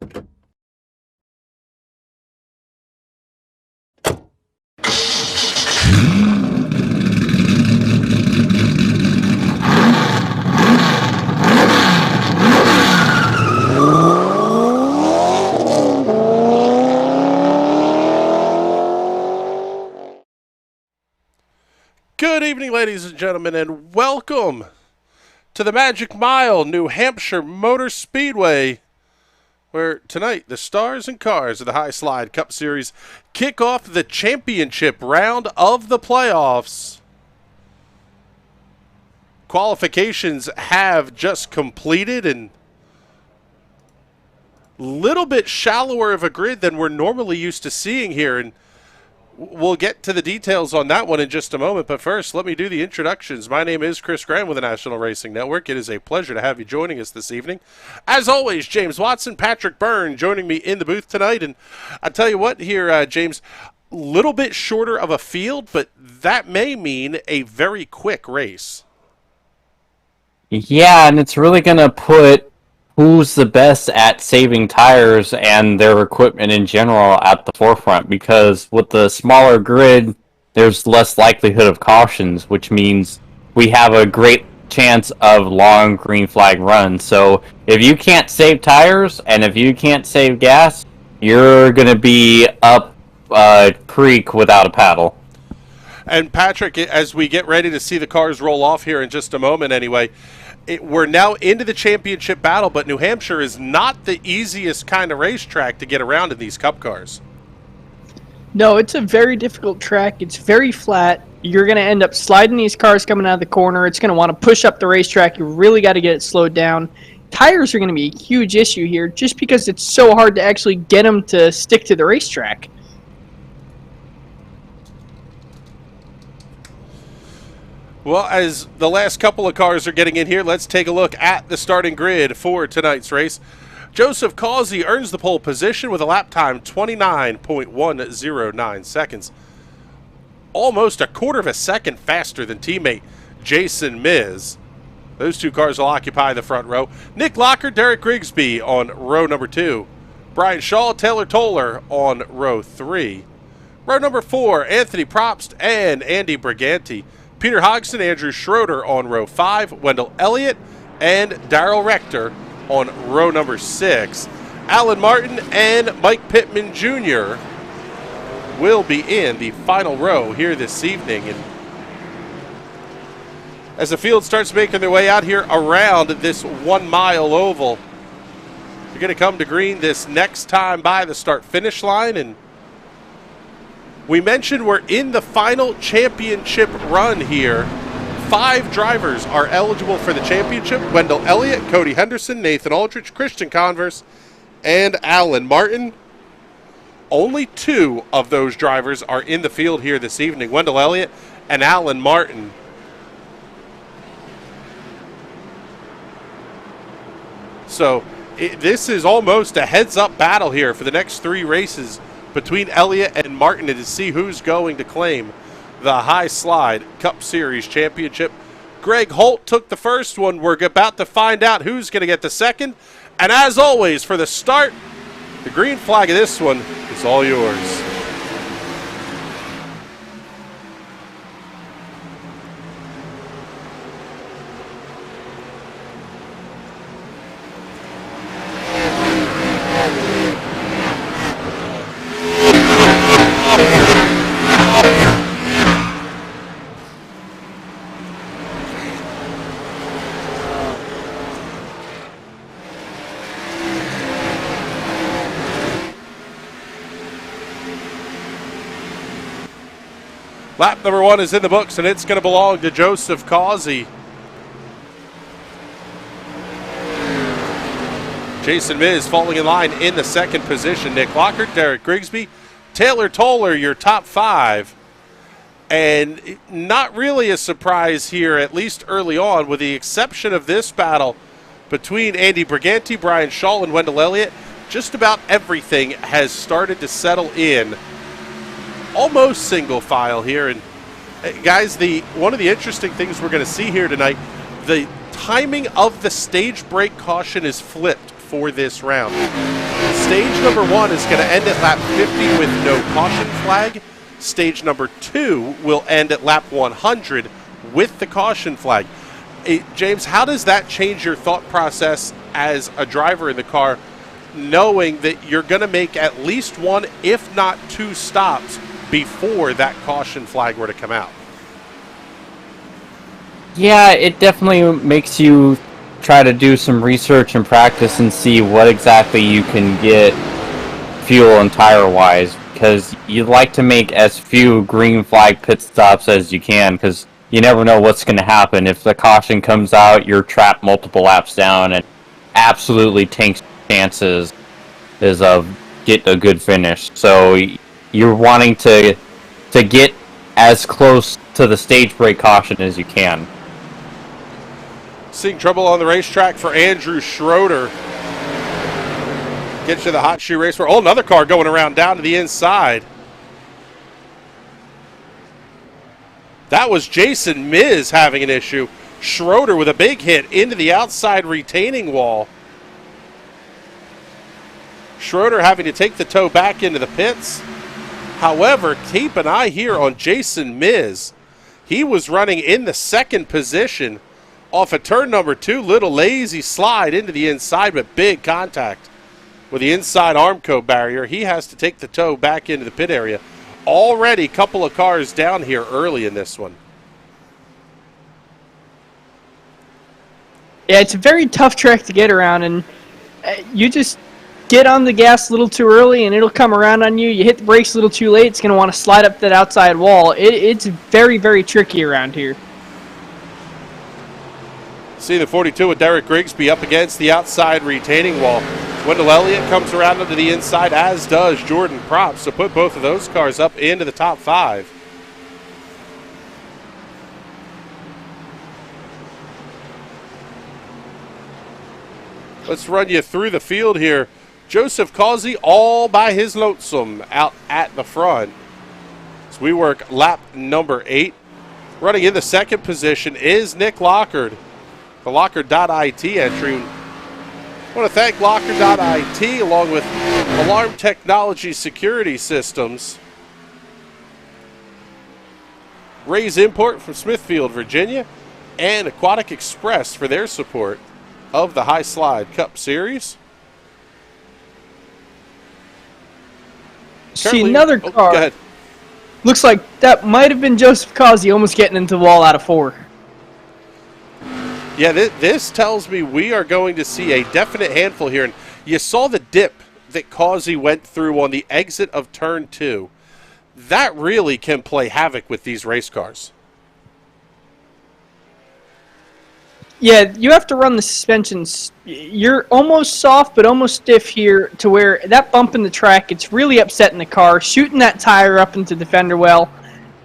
Good evening, ladies and gentlemen, and welcome to the Magic Mile, New Hampshire Motor Speedway, where tonight the stars and cars of the High Slide Cup Series kick off the championship round of the playoffs. Qualifications have just completed, and a little bit shallower of a grid than we're normally used to seeing here, and we'll get to the details on that one in just a moment, but first, let me do the introductions. My name is Chris Graham with the National Racing Network. It is a pleasure to have you joining us this evening. As always, James Watson, Patrick Byrne joining me in the booth tonight, and I tell you what here, James, a little bit shorter of a field, but that may mean a very quick race. Yeah, and it's really going to put who's the best at saving tires and their equipment in general at the forefront, because with the smaller grid, there's less likelihood of cautions, which means we have a great chance of long green flag runs. So if you can't save tires and if you can't save gas, you're going to be up creek without a paddle. And Patrick, as we get ready to see the cars roll off here in just a moment anyway, we're now into the championship battle, but New Hampshire is not the easiest kind of racetrack to get around in these Cup cars. No, it's a very difficult track. It's very flat. You're going to end up sliding these cars coming out of the corner. It's going to want to push up the racetrack. You really got to get it slowed down. Tires are going to be a huge issue here just because it's so hard to actually get them to stick to the racetrack. Well, as the last couple of cars are getting in here, let's take a look at the starting grid for tonight's race. Joseph Causey earns the pole position with a lap time 29.109 seconds. Almost a quarter of a second faster than teammate Jason Miz. Those two cars will occupy the front row. Nick Locker, Derek Grigsby on row number 2. Brian Shaw, Taylor Toller on row 3. Row number 4, Anthony Probst and Andy Briganti. Peter Hodgson, Andrew Schroeder on row 5, Wendell Elliott, and Darrell Rector on row number 6. Alan Martin and Mike Pittman Jr. will be in the final row here this evening. And as the field starts making their way out here around this 1 mile oval, you're going to come to green this next time by the start-finish line, and we mentioned we're in the final championship run here. 5 drivers are eligible for the championship: Wendell Elliott, Cody Henderson, Nathan Aldrich, Christian Converse, and Alan Martin. Only 2 of those drivers are in the field here this evening: Wendell Elliott and Alan Martin. So this is almost a heads-up battle here for the next 3 races between Elliott and Martin to see who's going to claim the High Slide Cup Series Championship. Greg Holt took the first one. We're about to find out who's going to get the second. And as always, for the start, the green flag of this one is all yours. Lap number 1 is in the books, and it's going to belong to Joseph Causey. Jason Miz falling in line in the second position. Nick Lockhart, Derek Grigsby, Taylor Toller, your top 5. And not really a surprise here, at least early on, with the exception of this battle between Andy Briganti, Brian Shaw, and Wendell Elliott. Just about everything has started to settle in. Almost single file here. And guys, one of the interesting things we're going to see here tonight, the timing of the stage break caution is flipped for this round. Stage number 1 is going to end at lap 50 with no caution flag. Stage number 2 will end at lap 100 with the caution flag. James, how does that change your thought process as a driver in the car, knowing that you're going to make at least one, if not two stops before that caution flag were to come out? Yeah, it definitely makes you try to do some research and practice and see what exactly you can get fuel and tire wise, because you'd like to make as few green flag pit stops as you can, because you never know what's going to happen. If the caution comes out, you're trapped multiple laps down and absolutely tanks chances of getting a good finish. So you're wanting to get as close to the stage break caution as you can. Seeing trouble on the racetrack for Andrew Schroeder. Gets to the hot shoe race. Oh, another car going around down to the inside. That was Jason Miz having an issue. Schroeder with a big hit into the outside retaining wall. Schroeder having to take the tow back into the pits. However, keep an eye here on Jason Miz. He was running in the second position off of turn number 2. Little lazy slide into the inside, but big contact with the inside Armco barrier. He has to take the tow back into the pit area. Already a couple of cars down here early in this one. Yeah, it's a very tough track to get around, and you just get on the gas a little too early and it'll come around on you. You hit the brakes a little too late, it's going to want to slide up that outside wall. It's very, very tricky around here. See the 42 with Derek Grigsby up against the outside retaining wall. Wendell Elliott comes around onto the inside, as does Jordan Props. So put both of those cars up into the top 5. Let's run you through the field here. Joseph Causey all by his lonesome out at the front. So we work lap number 8. Running in the second position is Nick Lockard. The Lockard.it entry. I want to thank Lockard.it along with Alarm Technology Security Systems, Ray's Import from Smithfield, Virginia, and Aquatic Express for their support of the High Slide Cup Series. See another car. Go ahead. Looks like that might have been Joseph Causey almost getting into the wall out of 4. Yeah, this tells me we are going to see a definite handful here. And you saw the dip that Causey went through on the exit of turn 2. That really can play havoc with these race cars. Yeah, you have to run the suspensions. You're almost soft but almost stiff here to where that bump in the track, it's really upsetting the car, shooting that tire up into the fender well.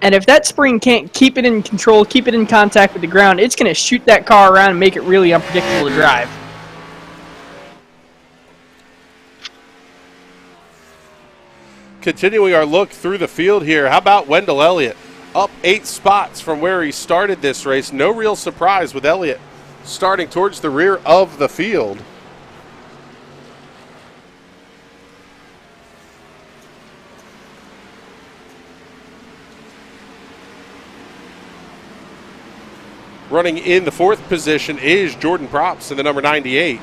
And if that spring can't keep it in control, keep it in contact with the ground, it's going to shoot that car around and make it really unpredictable to drive. Continuing our look through the field here, how about Wendell Elliott? Up 8 spots from where he started this race. No real surprise with Elliott starting towards the rear of the field. Running in the 4th position is Jordan Props in the number 98.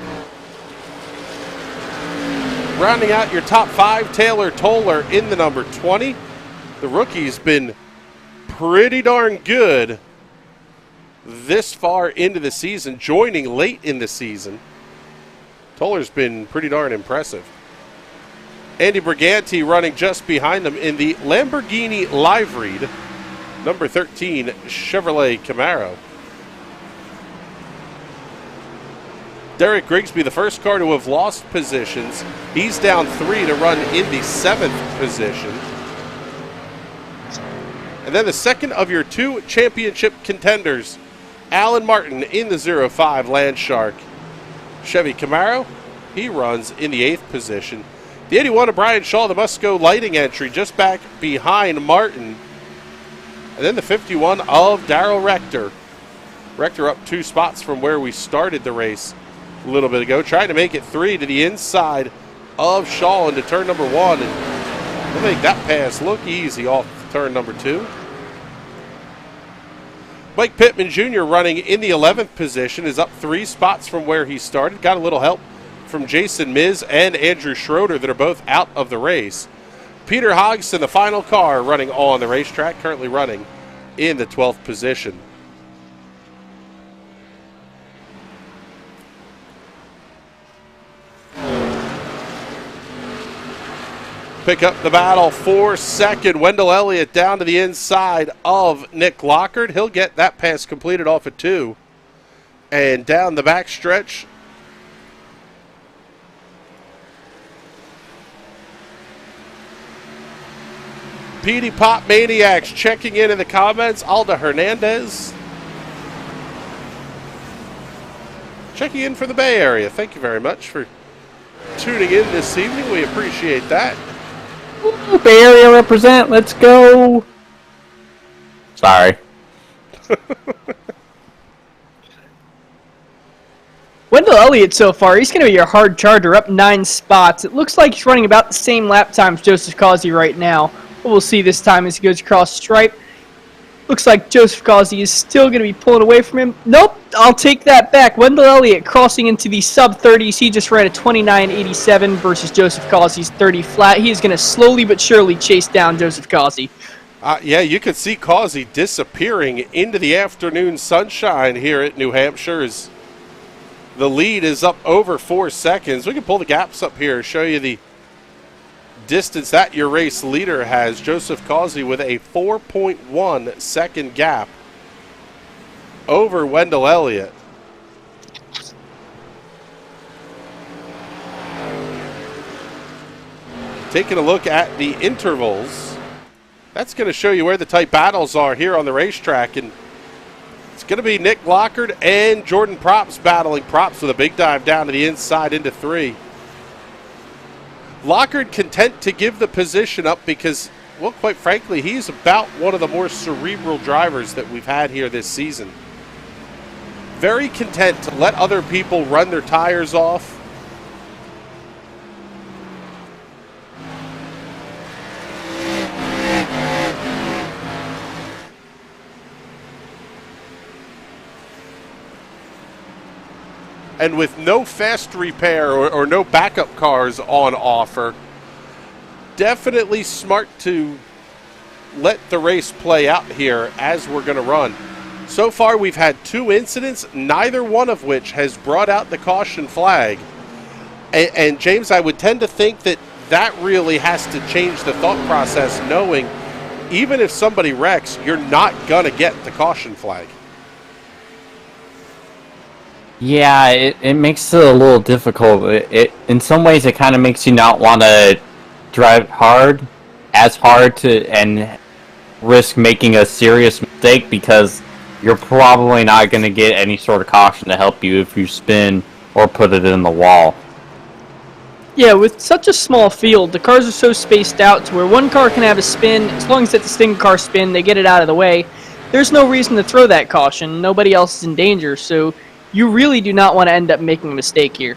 Rounding out your top 5, Taylor Toller in the number 20. The rookie's been pretty darn good this far into the season, joining late in the season. Toller's been pretty darn impressive. Andy Briganti running just behind them in the Lamborghini liveried number 13 Chevrolet Camaro. Derek Grigsby, the first car to have lost positions. He's down 3 to run in the 7th position. And then the second of your 2 championship contenders, Alan Martin in the 05 Landshark Chevy Camaro. He runs in the 8th position. The 81 of Brian Shaw, the Musco Lighting entry, just back behind Martin. And then the 51 of Darrell Rector. Rector up 2 spots from where we started the race a little bit ago, trying to make it 3 to the inside of Shaw into turn number 1. And he'll make that pass look easy off turn number 2. Mike Pittman Jr. running in the 11th position is up 3 spots from where he started. Got a little help from Jason Miz and Andrew Schroeder that are both out of the race. Peter Hodgson, the final car running on the racetrack, currently running in the 12th position. Pick up the battle for second. Wendell Elliott down to the inside of Nick Lockard. He'll get that pass completed off at 2. And down the backstretch, Petey Pop Maniacs checking in the comments. Alda Hernandez checking in for the Bay Area. Thank you very much for tuning in this evening. We appreciate that. Ooh, Bay Area represent. Let's go. Sorry. Wendell Elliott so far, he's going to be your hard charger, up 9 spots. It looks like he's running about the same lap times Joseph Causey right now. But we'll see this time as he goes across stripe. Looks like Joseph Causey is still going to be pulling away from him. Nope, I'll take that back. Wendell Elliott crossing into the sub-30s. He just ran a 29.87 versus Joseph Causey's 30 flat. He is going to slowly but surely chase down Joseph Causey. Yeah, you could see Causey disappearing into the afternoon sunshine here at New Hampshire as the lead is up over 4 seconds. We can pull the gaps up here, show you the distance that your race leader has. Joseph Causey with a 4.1 second gap over Wendell Elliott. Taking a look at the intervals, that's going to show you where the tight battles are here on the racetrack, and it's going to be Nick Lockard and Jordan Props battling. Props with a big dive down to the inside into 3. Lockard content to give the position up because, well, quite frankly, he's about one of the more cerebral drivers that we've had here this season. Very content to let other people run their tires off. And with no fast repair or no backup cars on offer, definitely smart to let the race play out here as we're going to run. So far, we've had 2 incidents, neither one of which has brought out the caution flag. And James, I would tend to think that that really has to change the thought process, knowing even if somebody wrecks, you're not going to get the caution flag. Yeah, it makes it a little difficult. It in some ways it kind of makes you not want to drive as hard and risk making a serious mistake because you're probably not going to get any sort of caution to help you if you spin or put it in the wall. Yeah, with such a small field, the cars are so spaced out to where one car can have a spin. As long as it's a single car spin, they get it out of the way. There's no reason to throw that caution. Nobody else is in danger, so you really do not want to end up making a mistake here.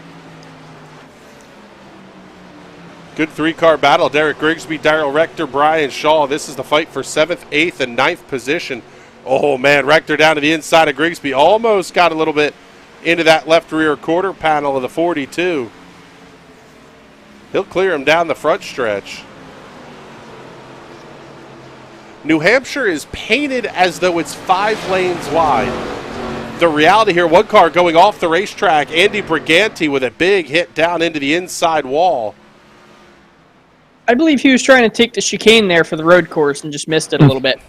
Good 3-car battle. Derek Grigsby, Daryl Rector, Brian Shaw. This is the fight for 7th, 8th, and 9th position. Oh, man, Rector down to the inside of Grigsby. Almost got a little bit into that left rear quarter panel of the 42. He'll clear him down the front stretch. New Hampshire is painted as though it's 5 lanes wide. The reality here, one car going off the racetrack, Andy Briganti with a big hit down into the inside wall. I believe he was trying to take the chicane there for the road course and just missed it a little bit.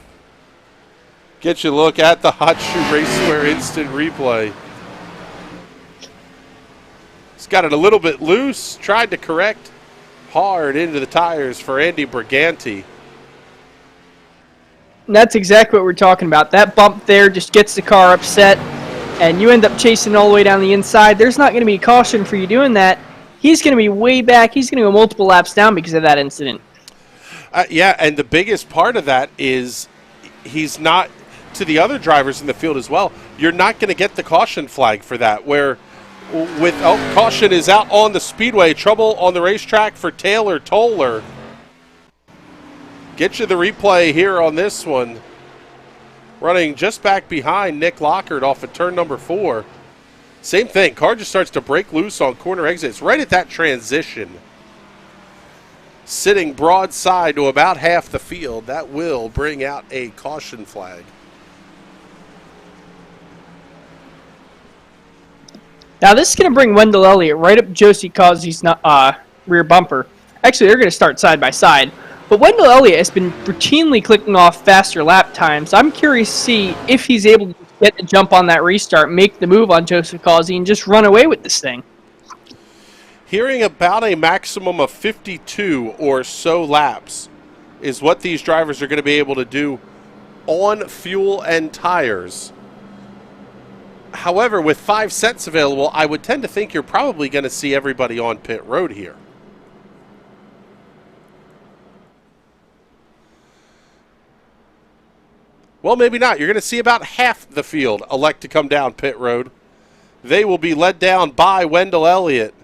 Get you a look at the Hot Shoe Raceware instant replay. He's got it a little bit loose, tried to correct hard into the tires for Andy Briganti. And that's exactly what we're talking about. That bump there just gets the car upset, and you end up chasing all the way down the inside. There's not going to be a caution for you doing that. He's going to be way back. He's going to go multiple laps down because of that incident. Yeah, and the biggest part of that is he's not, to the other drivers in the field as well, you're not going to get the caution flag for that, where Caution is out on the speedway. Trouble on the racetrack for Taylor Toller. Get you the replay here on this one. Running just back behind Nick Lockhart off of turn number 4. Same thing. Car just starts to break loose on corner exits right at that transition. Sitting broadside to about half the field. That will bring out a caution flag. Now this is going to bring Wendell Elliott right up Josie Causey's rear bumper. Actually, they're going to start side by side. But Wendell Elliott has been routinely clicking off faster lap times. I'm curious to see if he's able to get the jump on that restart, make the move on Joseph Causey, and just run away with this thing. Hearing about a maximum of 52 or so laps is what these drivers are going to be able to do on fuel and tires. However, with 5 sets available, I would tend to think you're probably going to see everybody on pit road here. Well, maybe not. You're going to see about half the field elect to come down pit road. They will be led down by Wendell Elliott.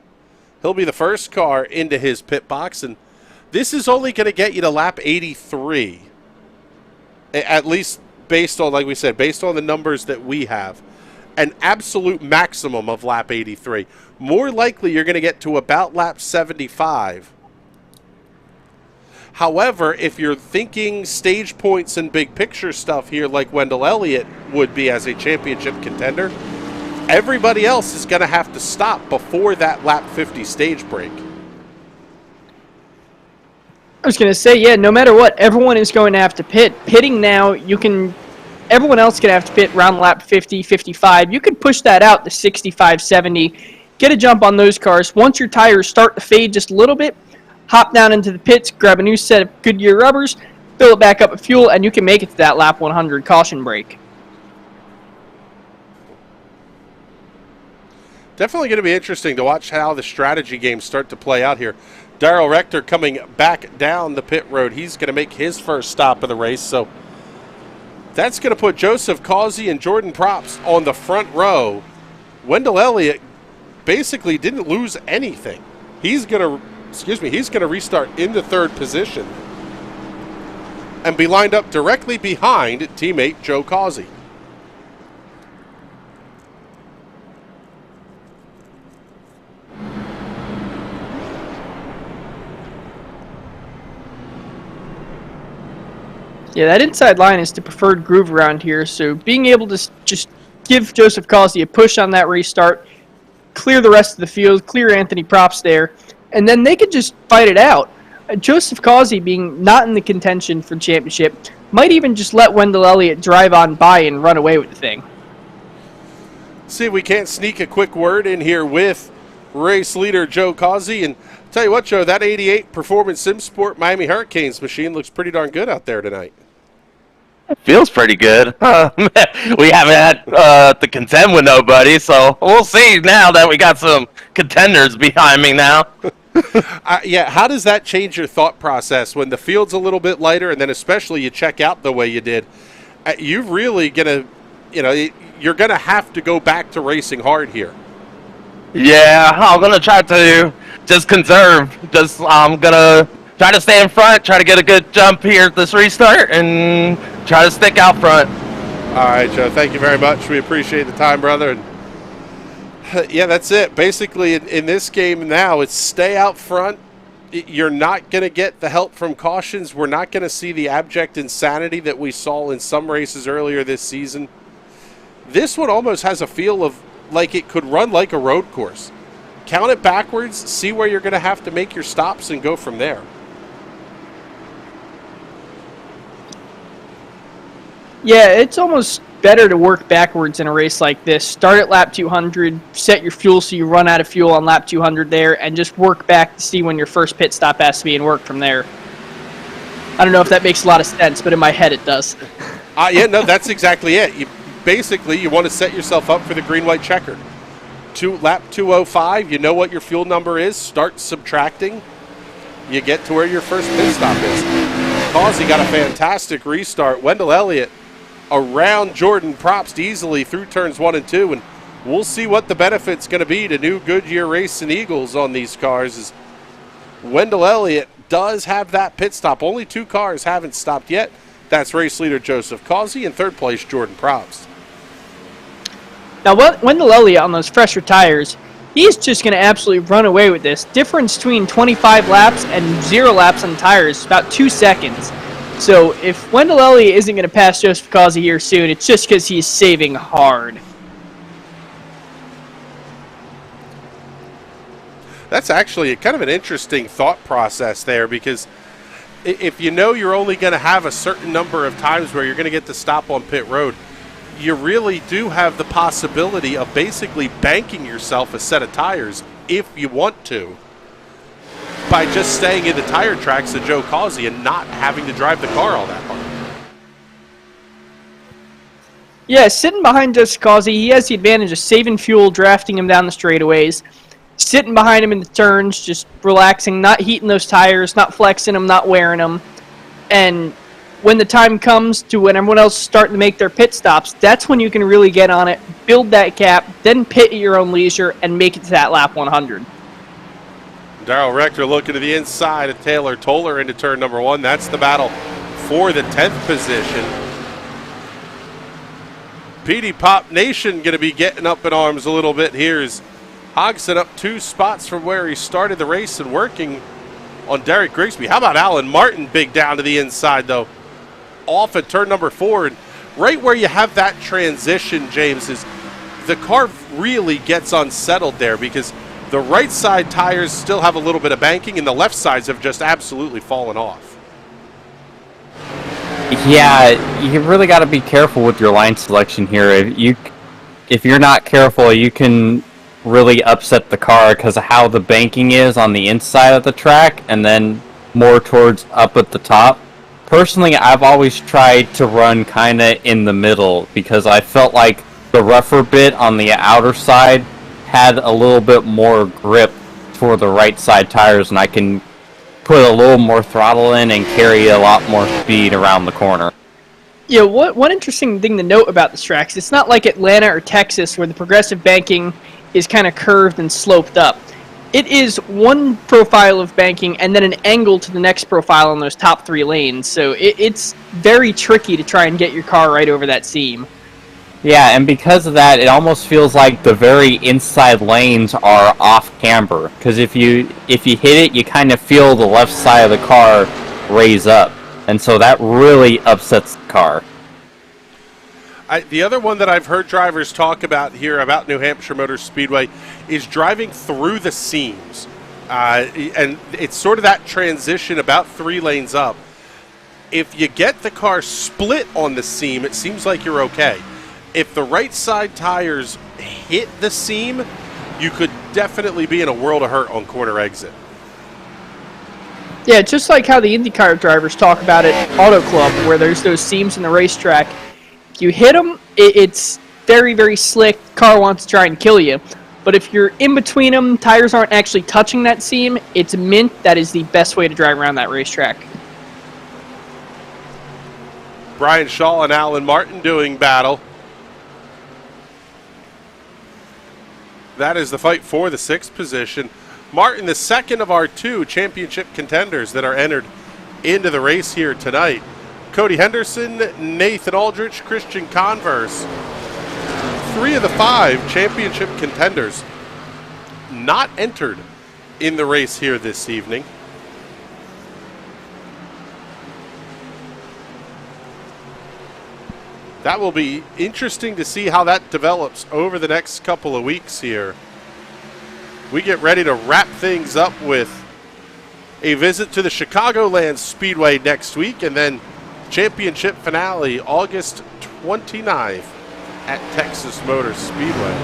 He'll be the first car into his pit box, and this is only going to get you to lap 83. At least based on, like we said, based on the numbers that we have. An absolute maximum of lap 83. More likely you're going to get to about lap 75. However, if you're thinking stage points and big picture stuff here like Wendell Elliott would be as a championship contender, everybody else is going to have to stop before that lap 50 stage break. I was going to say, yeah, no matter what, everyone is going to have to pit. Pitting now, everyone else is going to have to pit around lap 50, 55. You could push that out to 65, 70, get a jump on those cars. Once your tires start to fade just a little bit, hop down into the pits, grab a new set of Goodyear rubbers, fill it back up with fuel, and you can make it to that lap 100 caution break. Definitely going to be interesting to watch how the strategy games start to play out here. Darrell Rector coming back down the pit road. He's going to make his first stop of the race. So that's going to put Joseph Causey and Jordan Props on the front row. Wendell Elliott basically didn't lose anything. He's going to restart into third position and be lined up directly behind teammate Joe Causey. Yeah, that inside line is the preferred groove around here, so being able to just give Joseph Causey a push on that restart, clear the rest of the field, clear Anthony Props there, and then they could just fight it out. Joseph Causey, being not in the contention for championship, might even just let Wendell Elliott drive on by and run away with the thing. See if we can't sneak a quick word in here with race leader Joe Causey. And tell you what, Joe, that 88 Performance Sim Sport Miami Hurricanes machine looks pretty darn good out there tonight. It feels pretty good. We haven't had to contend with nobody, so we'll see now that we got some contenders behind me now. Yeah, how does that change your thought process when the field's a little bit lighter, and then especially you check out the way you did? You're really you're gonna have to go back to racing hard here. Yeah, I'm gonna try to just conserve. I'm gonna try to stay in front, try to get a good jump here at this restart, and try to stick out front. All right, Joe, thank you very much. We appreciate the time, brother. And yeah, that's it. Basically, in this game now, it's stay out front. You're not going to get the help from cautions. We're not going to see the abject insanity that we saw in some races earlier this season. This one almost has a feel of like it could run like a road course. Count it backwards, see where you're going to have to make your stops, and go from there. Yeah, it's almost better to work backwards in a race like this. Start at lap 200, set your fuel so you run out of fuel on lap 200 there, and just work back to see when your first pit stop has to be and work from there. I don't know if that makes a lot of sense, but in my head it does. Yeah, no, that's exactly it. You want to set yourself up for the green-white checker. Lap 205, you know what your fuel number is. Start subtracting. You get to where your first pit stop is. Causey got a fantastic restart. Wendell Elliott around Jordan Props easily through turns 1 and 2, and we'll see what the benefit's going to be to new Goodyear Racing Eagles on these cars. As Wendell Elliott does have that pit stop. Only 2 cars haven't stopped yet. That's race leader Joseph Causey and third place Jordan Probst. Now, Wendell Elliott on those fresher tires, he's just going to absolutely run away with this. Difference between 25 laps and 0 laps on tires is about 2 seconds. So if Wendell Elliott isn't going to pass Joseph Causey here soon, it's just because he's saving hard. That's actually kind of an interesting thought process there, because if you know you're only going to have a certain number of times where you're going to get to stop on pit road, you really do have the possibility of basically banking yourself a set of tires if you want to, by just staying in the tire tracks of Joe Causey and not having to drive the car all that hard. Yeah, sitting behind Joseph Causey, he has the advantage of saving fuel, drafting him down the straightaways. Sitting behind him in the turns, just relaxing, not heating those tires, not flexing them, not wearing them. And when the time comes to when everyone else is starting to make their pit stops, that's when you can really get on it, build that gap, then pit at your own leisure, and make it to that lap 100. Darrell Rector looking to the inside of Taylor Toller into turn number 1. That's the battle for the 10th position. PD Pop Nation going to be getting up in arms a little bit here as Hodgson up 2 spots from where he started the race and working on Derek Grigsby. How about Alan Martin big down to the inside, though, off at turn number 4. And right where you have that transition, James, is the car really gets unsettled there, because the right side tires still have a little bit of banking and the left sides have just absolutely fallen off. Yeah, you really got to be careful with your line selection here. If you're not careful, you can really upset the car because of how the banking is on the inside of the track and then more towards up at the top. Personally, I've always tried to run kind of in the middle because I felt like the rougher bit on the outer side had a little bit more grip for the right side tires, and I can put a little more throttle in and carry a lot more speed around the corner. Yeah, one interesting thing to note about this track is it's not like Atlanta or Texas where the progressive banking is kind of curved and sloped up. It is one profile of banking and then an angle to the next profile on those top 3 lanes. So it's very tricky to try and get your car right over that seam. Yeah, and because of that, it almost feels like the very inside lanes are off camber. Because if you hit it, you kind of feel the left side of the car raise up. And so that really upsets the car. The other one that I've heard drivers talk about here about New Hampshire Motor Speedway is driving through the seams. And it's sort of that transition about 3 lanes up. If you get the car split on the seam, it seems like you're okay. If the right side tires hit the seam, you could definitely be in a world of hurt on corner exit. Yeah, just like how the IndyCar drivers talk about it, Auto Club, where there's those seams in the racetrack. If you hit them, it's very, very slick. Car wants to try and kill you. But if you're in between them, tires aren't actually touching that seam, it's mint. That is the best way to drive around that racetrack. Brian Shaw and Alan Martin doing battle. That is the fight for the 6th position. Martin, the second of our 2 championship contenders that are entered into the race here tonight. Cody Henderson, Nathan Aldrich, Christian Converse. 3 of the 5 championship contenders not entered in the race here this evening. That will be interesting to see how that develops over the next couple of weeks here. We get ready to wrap things up with a visit to the Chicagoland Speedway next week, and then championship finale August 29th at Texas Motor Speedway.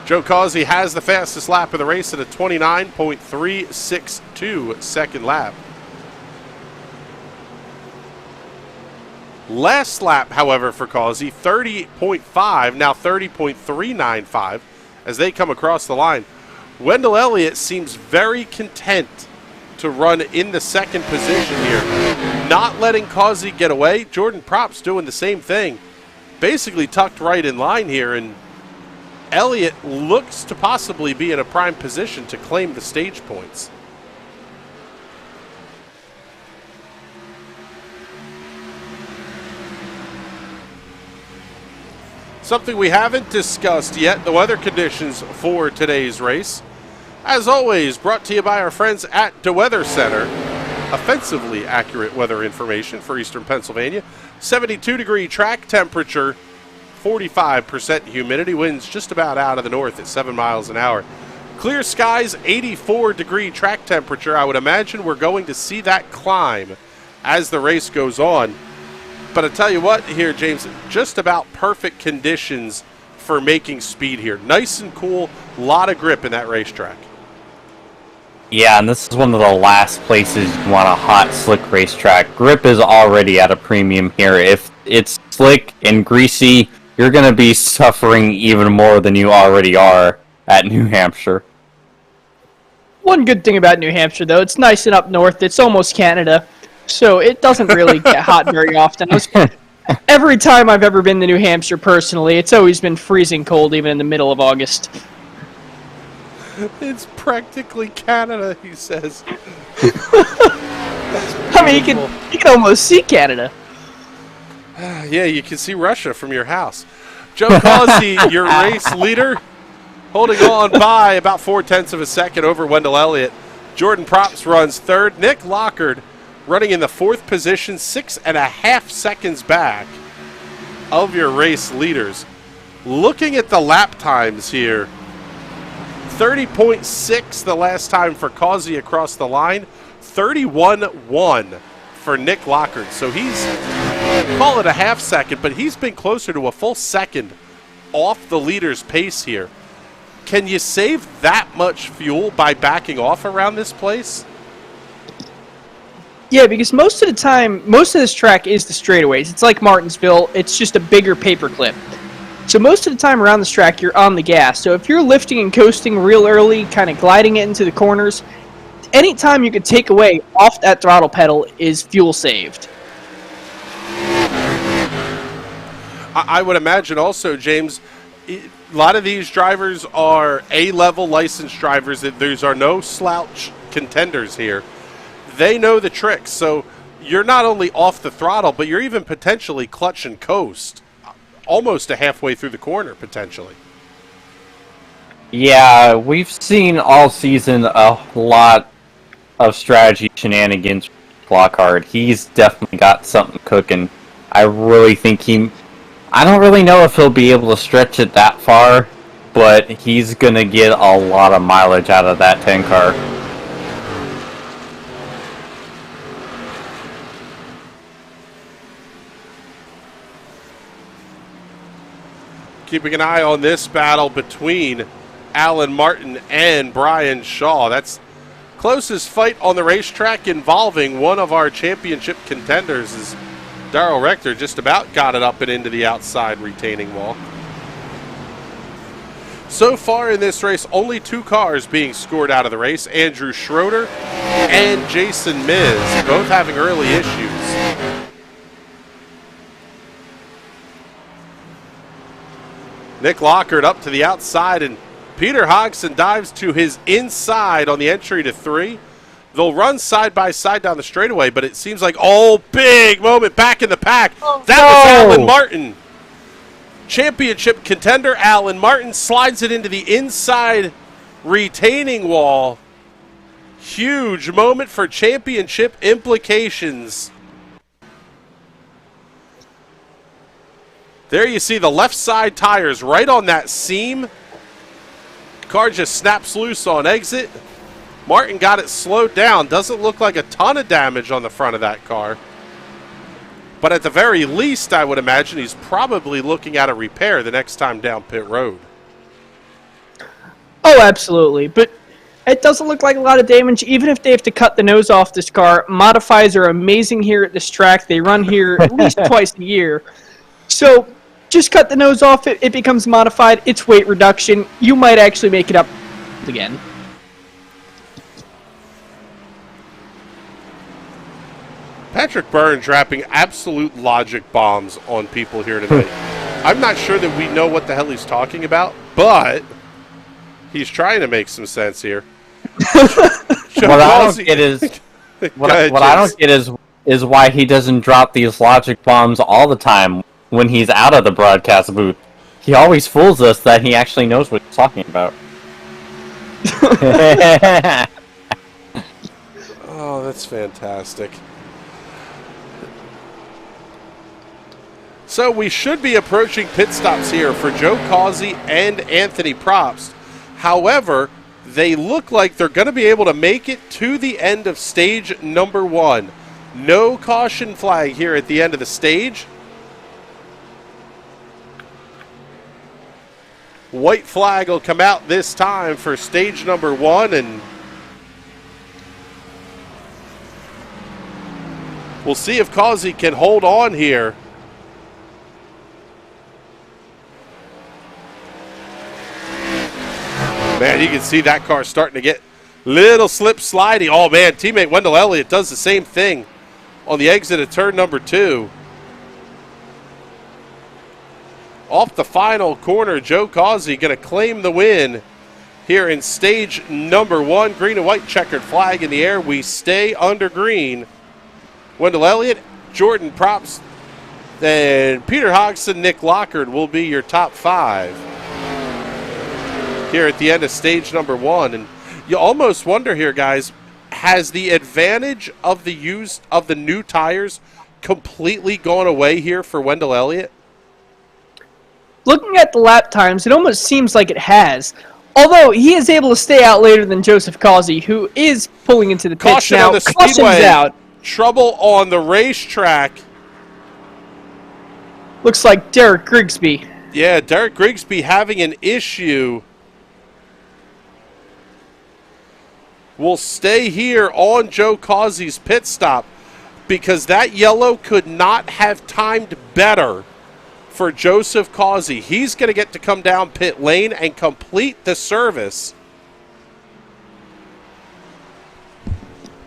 Joe Causey has the fastest lap of the race at a 29.362 second lap. Last lap, however, for Causey, 30.5, now 30.395 as they come across the line. Wendell Elliott seems very content to run in the 2nd position here, not letting Causey get away. Jordan Probst doing the same thing. basically tucked right in line here, and Elliott looks to possibly be in a prime position to claim the stage points. Something we haven't discussed yet, the weather conditions for today's race. As always, brought to you by our friends at the Weather Center. Offensively accurate weather information for Eastern Pennsylvania. 72-degree track temperature, 45% humidity, winds just about out of the north at 7 miles an hour. Clear skies, 84-degree track temperature. I would imagine we're going to see that climb as the race goes on. But I tell you what here, James, just about perfect conditions for making speed here. Nice and cool, a lot of grip in that racetrack. Yeah, and this is one of the last places you want a hot, slick racetrack. Grip is already at a premium here. If it's slick and greasy, you're going to be suffering even more than you already are at New Hampshire. One good thing about New Hampshire, though, it's nice and up north. It's almost Canada, so it doesn't really get hot very often. Every time I've ever been to New Hampshire personally, it's always been freezing cold, even in the middle of August. It's practically Canada, he says. I mean, you can almost see Canada. Yeah, you can see Russia from your house. Joe Causey, your race leader, holding on by about 0.4 of a second over Wendell Elliott. Jordan Props runs third. Nick Lockard running in the fourth position, 6.5 seconds back of your race leaders. Looking at the lap times here, 30.6 the last time for Causey across the line, 31.1 for Nick Lockard. So he's, call it a half second, but he's been closer to a full second off the leader's pace here. Can you save that much fuel by backing off around this place? Yeah, because most of the time, most of this track is the straightaways. It's like Martinsville. It's just a bigger paperclip. So most of the time around this track, you're on the gas. So if you're lifting and coasting real early, kind of gliding it into the corners, any time you could take away off that throttle pedal is fuel saved. I would imagine also, James, a lot of these drivers are A-level licensed drivers. These are no slouch contenders here. They know the tricks. So you're not only off the throttle, but you're even potentially clutch and coast almost a halfway through the corner, potentially. Yeah, we've seen all season a lot of strategy shenanigans with Lockhart. He's definitely got something cooking. I really think I don't really know if he'll be able to stretch it that far, but he's going to get a lot of mileage out of that 10 car. Keeping an eye on this battle between Alan Martin and Brian Shaw. That's closest fight on the racetrack involving one of our championship contenders. As Darrell Rector just about got it up and into the outside retaining wall. So far in this race, only 2 cars being scored out of the race. Andrew Schroeder and Jason Miz, both having early issues. Nick Lockard up to the outside, and Peter Hodgson dives to his inside on the entry to 3. They'll run side by side down the straightaway, but it seems like, big moment back in the pack. That was Alan Martin. Championship contender Alan Martin slides it into the inside retaining wall. Huge moment for championship implications. There you see the left side tires right on that seam. Car just snaps loose on exit. Martin got it slowed down. Doesn't look like a ton of damage on the front of that car. But at the very least, I would imagine he's probably looking at a repair the next time down pit road. Oh, absolutely. But it doesn't look like a lot of damage. Even if they have to cut the nose off this car, modifies are amazing here at this track. They run here at least twice a year. So just cut the nose off. It becomes modified. It's weight reduction. You might actually make it up again. Patrick Byrne dropping absolute logic bombs on people here tonight. I'm not sure that we know what the hell he's talking about, but he's trying to make some sense here. What I don't get is what I don't get is why he doesn't drop these logic bombs all the time when he's out of the broadcast booth. He always fools us that he actually knows what he's talking about. Oh, that's fantastic. So we should be approaching pit stops here for Joe Causey and Anthony Probst. However, they look like they're going to be able to make it to the end of stage number 1. No caution flag here at the end of the stage. White flag will come out this time for stage number 1, and we'll see if Causey can hold on here. Man, you can see that car starting to get little slip slidey. Oh, man, teammate Wendell Elliott does the same thing on the exit of turn number 2. Off the final corner, Joe Causey going to claim the win here in stage number 1. Green and white checkered flag in the air. We stay under green. Wendell Elliott, Jordan Probst, and Peter Hodgson, Nick Lockard will be your top 5 here at the end of stage number 1. And you almost wonder here, guys, has the advantage of the new tires completely gone away here for Wendell Elliott? Looking at the lap times, it almost seems like it has. Although he is able to stay out later than Joseph Causey, who is pulling into the pits Caution now. on the Caution's speedway. out. Trouble on the racetrack. Looks like Derek Grigsby. Yeah, Derek Grigsby having an issue. Will stay here on Joe Causey's pit stop because that yellow could not have timed better for Joseph Causey. He's going to get to come down pit lane and complete the service.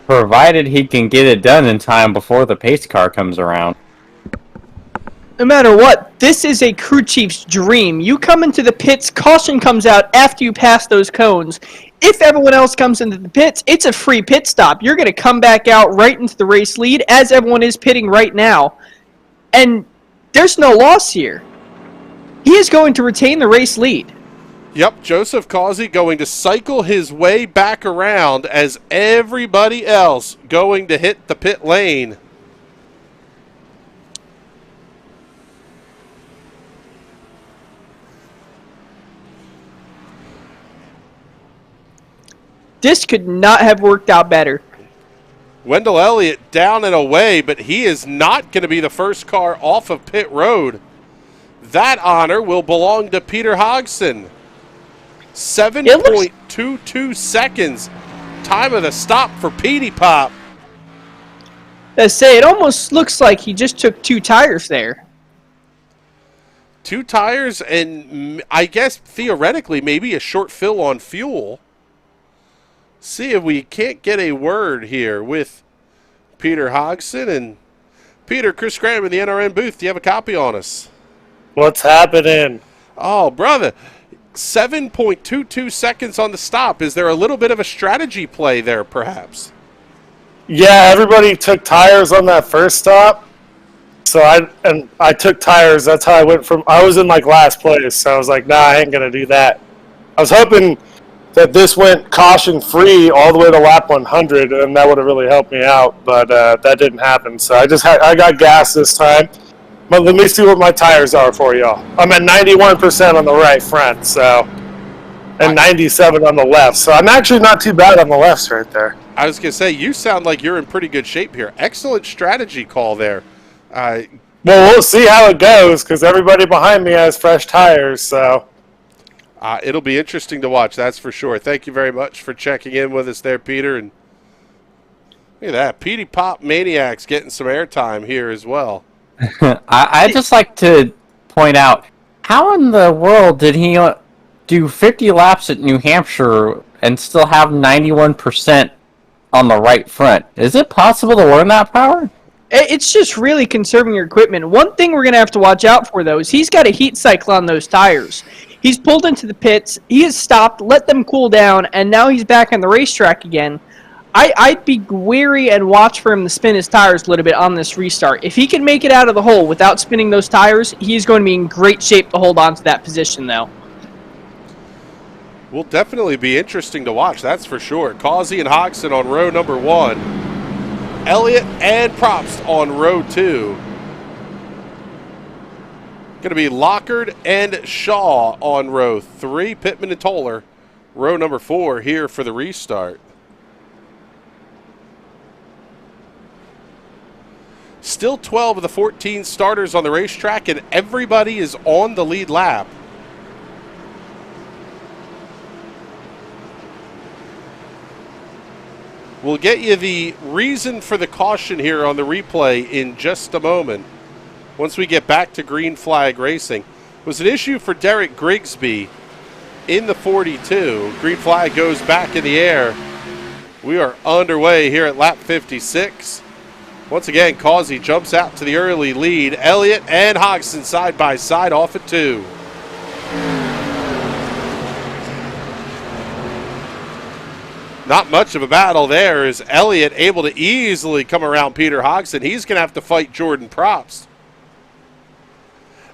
Provided he can get it done in time before the pace car comes around. No matter what, this is a crew chief's dream. You come into the pits, caution comes out after you pass those cones. If everyone else comes into the pits, it's a free pit stop. You're going to come back out right into the race lead as everyone is pitting right now. And there's no loss here. He is going to retain the race lead. Yep, Joseph Causey going to cycle his way back around as everybody else going to hit the pit lane. This could not have worked out better. Wendell Elliott down and away, but he is not going to be the first car off of pit road. That honor will belong to Peter Hodgson. 7.22 seconds. Time of the stop for Petey Pop. Let's say it almost looks like he just took 2 tires there. 2 tires and I guess theoretically maybe a short fill on fuel. See if we can't get a word here with Peter Hodgson. And Peter, Chris Graham in the NRN booth, do you have a copy on us? What's happening? Oh, brother, 7.22 seconds on the stop. Is there a little bit of a strategy play there, perhaps? Yeah, everybody took tires on that first stop. So I took tires. That's how I went from. I was in like last place, so I was like, nah, I ain't gonna do that. I was hoping that this went caution free all the way to lap 100, and that would have really helped me out. But that didn't happen. So I got gas this time. But let me see what my tires are for y'all. I'm at 91% on the right front, so, and 97 on the left. So I'm actually not too bad on the lefts right there. I was going to say, you sound like you're in pretty good shape here. Excellent strategy call there. Well, we'll see how it goes because everybody behind me has fresh tires, so. It'll be interesting to watch, that's for sure. Thank you very much for checking in with us there, Peter. And look at that, Petey Pop Maniacs getting some airtime here as well. I just like to point out, how in the world did he do 50 laps at New Hampshire and still have 91% on the right front? Is it possible to learn that power? It's just really conserving your equipment. One thing we're going to have to watch out for, though, is he's got a heat cycle on those tires. He's pulled into the pits, he has stopped, let them cool down, and now he's back on the racetrack again. I'd be wary and watch for him to spin his tires a little bit on this restart. If he can make it out of the hole without spinning those tires, he's going to be in great shape to hold on to that position, though. Will definitely be interesting to watch, that's for sure. Causey and Hodgson on row number 1. Elliott and Probst on row 2. Going to be Lockard and Shaw on row 3. Pittman and Toller, row number 4 here for the restart. Still 12 of the 14 starters on the racetrack, and everybody is on the lead lap. We'll get you the reason for the caution here on the replay in just a moment. Once we get back to green flag racing. It was an issue for Derek Grigsby in the 42. Green flag goes back in the air. We are underway here at lap 56. Once again, Causey jumps out to the early lead. Elliott and Hodgson side by side off at 2. Not much of a battle there. Is Elliott able to easily come around Peter Hodgson? He's going to have to fight Jordan Probst.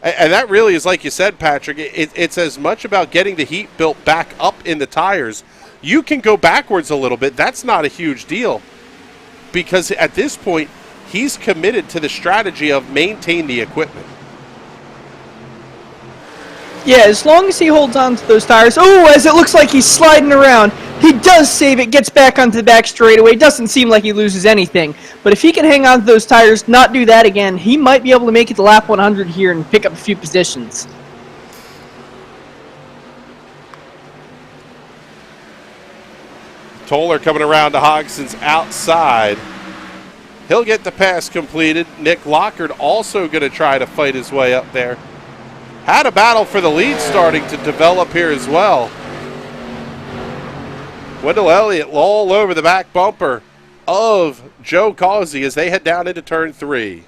And that really is, like you said, Patrick, it's as much about getting the heat built back up in the tires. You can go backwards a little bit. That's not a huge deal. Because at this point, he's committed to the strategy of maintain the equipment. Yeah, as long as he holds on to those tires. Oh, as it looks like he's sliding around. He does save it, gets back onto the back straightaway. Doesn't seem like he loses anything. But if he can hang on to those tires, not do that again, he might be able to make it to lap 100 here and pick up a few positions. Toller coming around to Hodgson's outside. He'll get the pass completed. Nick Lockard also going to try to fight his way up there. Had a battle for the lead starting to develop here as well. Wendell Elliott all over the back bumper of Joe Causey as they head down into turn 3.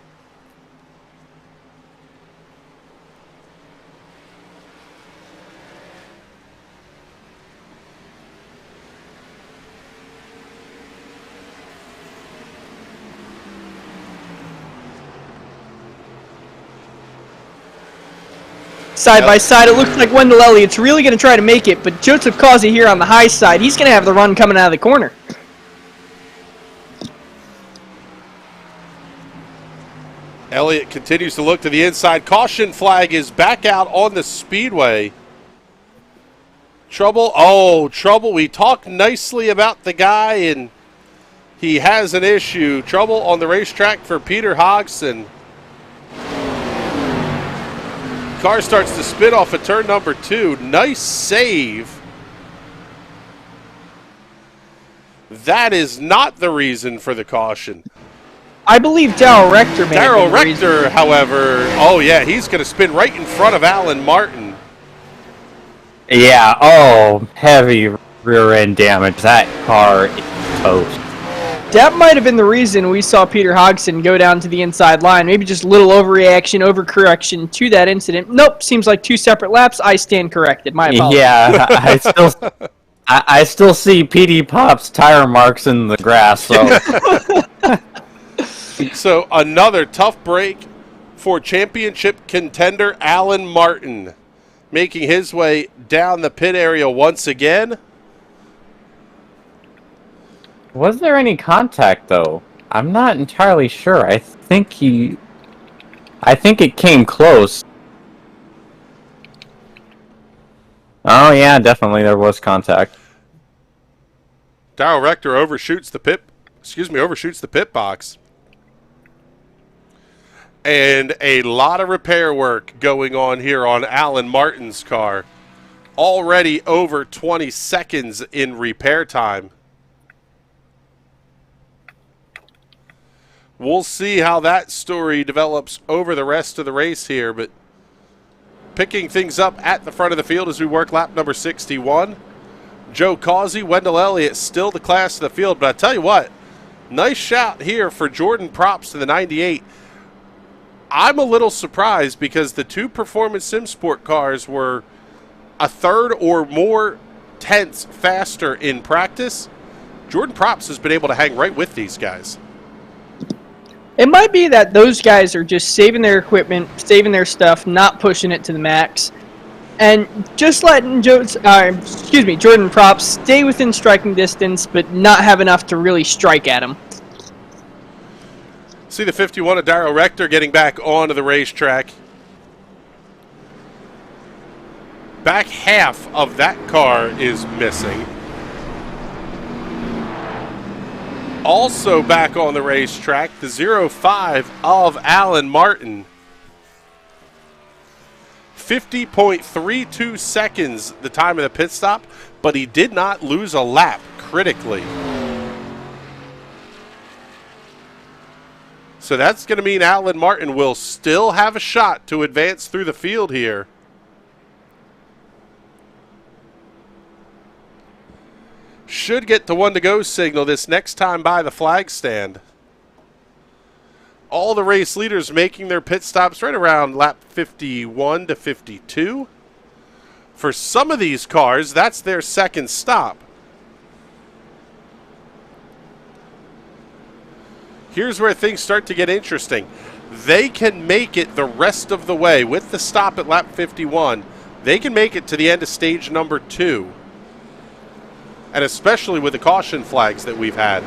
Side by side, it looks like Wendell Elliott's really going to try to make it, but Joseph Causey here on the high side, he's going to have the run coming out of the corner. Elliott continues to look to the inside. Caution flag is back out on the speedway. Trouble. Oh, trouble. We talked nicely about the guy, and he has an issue. Trouble on the racetrack for Peter Hodgson. Car starts to spin off at turn number 2. Nice save. That is not the reason for the caution. I believe Darrell Rector made Darrell Rector, however, oh yeah, he's going to spin right in front of Alan Martin. Yeah, oh, heavy rear end damage. That car is toast. That might have been the reason we saw Peter Hodgson go down to the inside line. Maybe just a little overreaction, overcorrection to that incident. Nope, seems like 2 separate laps. I stand corrected. My apologies. Yeah, I still see PD Pop's tire marks in the grass. So So another tough break for championship contender Alan Martin, making his way down the pit area once again. was there any contact though? I'm not entirely sure. I think it came close. Oh yeah, definitely there was contact. Darrell Rector overshoots the pit box. And a lot of repair work going on here on Alan Martin's car. Already over 20 seconds in repair time. We'll see how that story develops over the rest of the race here, but picking things up at the front of the field as we work lap number 61. Joe Causey, Wendell Elliott, still the class of the field, but I tell you what, Nice shout here for Jordan Props to the 98. I'm a little surprised because the two Performance Sim Sport cars were a third or more tenths faster in practice. Jordan Props has been able to hang right with these guys. It might be that those guys are just saving their equipment, saving their stuff, not pushing it to the max, and just letting Jordan Props stay within striking distance, but not have enough to really strike at him. See the 51 of Daryl Rector getting back onto the racetrack. Back half of that car is missing. Also back on the racetrack, the 05 of Alan Martin. 50.32 seconds the time of the pit stop, but he did not lose a lap critically. So that's going to mean Alan Martin will still have a shot to advance through the field here. Should get the 1 to go signal this next time by the flag stand. All the race leaders making their pit stops right around lap 51 to 52. For some of these cars, that's their second stop. Here's where things start to get interesting. They can make it the rest of the way with the stop at lap 51. They can make it to the end of stage number 2. And especially with the caution flags that we've had.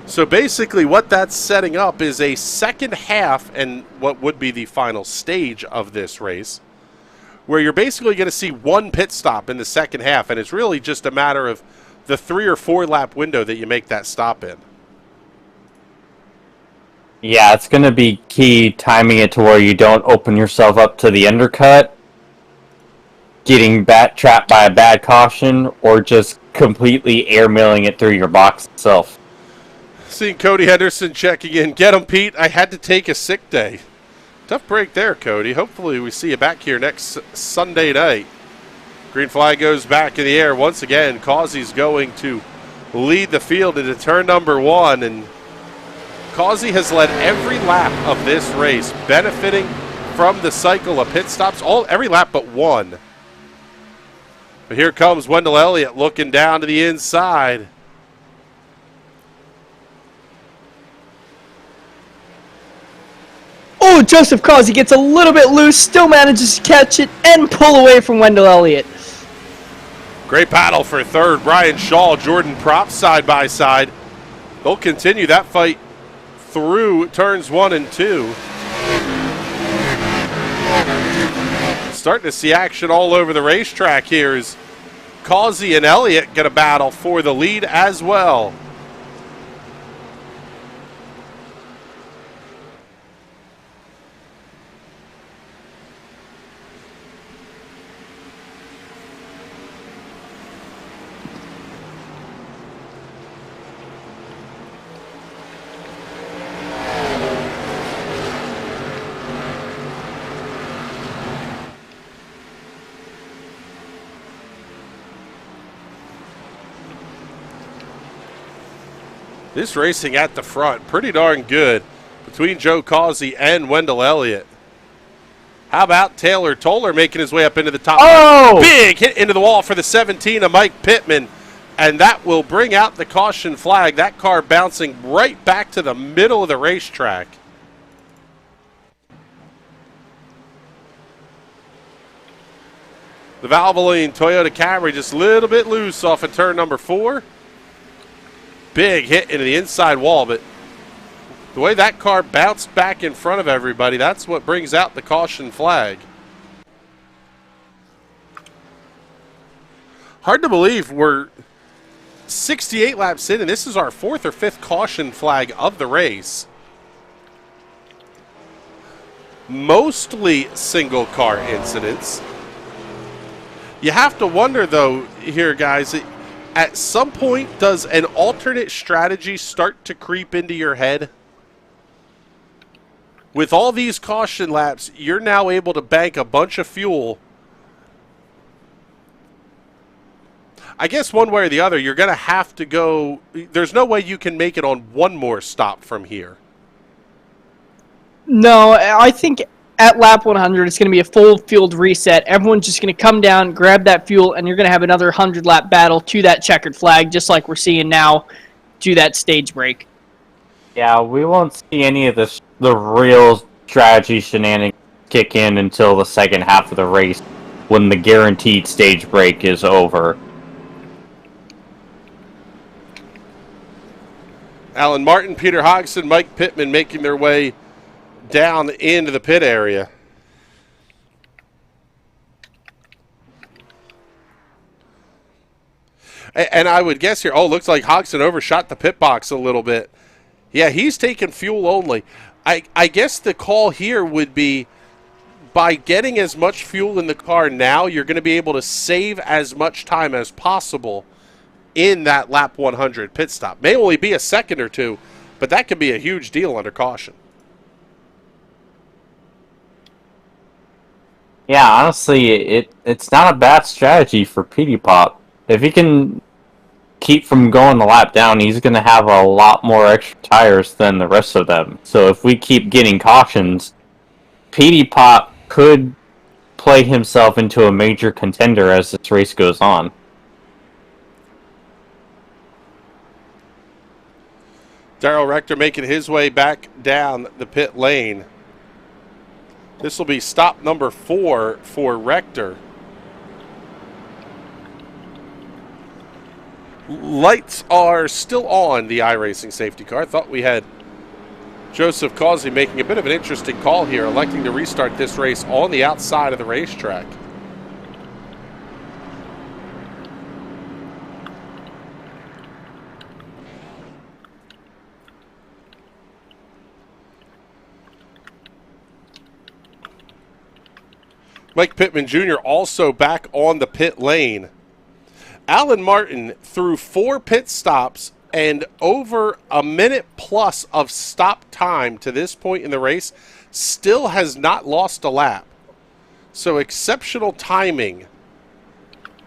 So basically what that's setting up is a second half and what would be the final stage of this race, where you're basically going to see one pit stop in the second half, and it's really just a matter of the 3 or 4 lap window that you make that stop in. Yeah, it's going to be key timing it to where you don't open yourself up to the undercut, getting trapped by a bad caution, or just completely airmailing it through your box itself. Seeing Cody Henderson checking in. Get him, Pete. I had to take a sick day. Tough break there, Cody. Hopefully we see you back here next Sunday night. Green flag goes back in the air once again. Causey's going to lead the field into turn number 1, and Causey has led every lap of this race, benefiting from the cycle of pit stops, every lap but one. But here comes Wendell Elliott looking down to the inside. Oh, Joseph Causey gets a little bit loose, still manages to catch it and pull away from Wendell Elliott. Great battle for third. Brian Shaw, Jordan Props side by side. They'll continue that fight through turns 1 and 2. Starting to see action all over the racetrack here as Causey and Elliott get a battle for the lead as well. This racing at the front, pretty darn good between Joe Causey and Wendell Elliott. How about Taylor Toller making his way up into the top? Oh! Big hit into the wall for the 17 of Mike Pittman, and that will bring out the caution flag. That car bouncing right back to the middle of the racetrack. The Valvoline Toyota Camry just a little bit loose off of turn number 4. Big hit into the inside wall, but the way that car bounced back in front of everybody, that's what brings out the caution flag. Hard to believe we're 68 laps in, and this is our 4th or 5th caution flag of the race. Mostly single car incidents. You have to wonder, though, here, guys, at some point, does an alternate strategy start to creep into your head? With all these caution laps, you're now able to bank a bunch of fuel I guess one way or the other, you're going to have to go. There's no way you can make it on one more stop from here. No, I think at lap 100, it's going to be a full field reset. Everyone's just going to come down, grab that fuel, and you're going to have another 100-lap battle to that checkered flag, just like we're seeing now to that stage break. Yeah, we won't see any of the real strategy shenanigans kick in until the second half of the race, when the guaranteed stage break is over. Alan Martin, Peter Hodgson, Mike Pittman making their way down into the pit area. And I would guess here, looks like Hodgson overshot the pit box a little bit. Yeah, he's taking fuel only. I guess the call here would be, by getting as much fuel in the car now, you're going to be able to save as much time as possible in that lap 100 pit stop. May only be a second or two, but that could be a huge deal under caution. Yeah, honestly, it's not a bad strategy for Petey Pop. If he can keep from going the lap down, he's going to have a lot more extra tires than the rest of them. So if we keep getting cautions, Petey Pop could play himself into a major contender as this race goes on. Darrell Rector making his way back down the pit lane. This will be stop number 4 for Rector. Lights are still on the iRacing safety car. I thought we had Joseph Causey making a bit of an interesting call here, electing to restart this race on the outside of the racetrack. Mike Pittman Jr. also back on the pit lane. Alan Martin, through 4 pit stops and over a minute plus of stop time to this point in the race, still has not lost a lap. So exceptional timing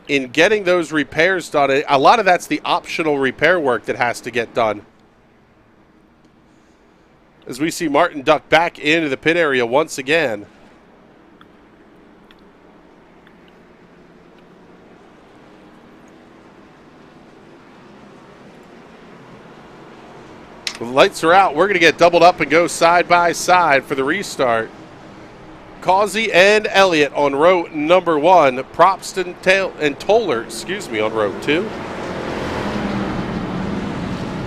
in getting those repairs done. A lot of that's the optional repair work that has to get done. As we see Martin duck back into the pit area once again. The lights are out. We're going to get doubled up and go side by side for the restart. Causey and Elliott on row number 1. Propston and Toller, on row 2.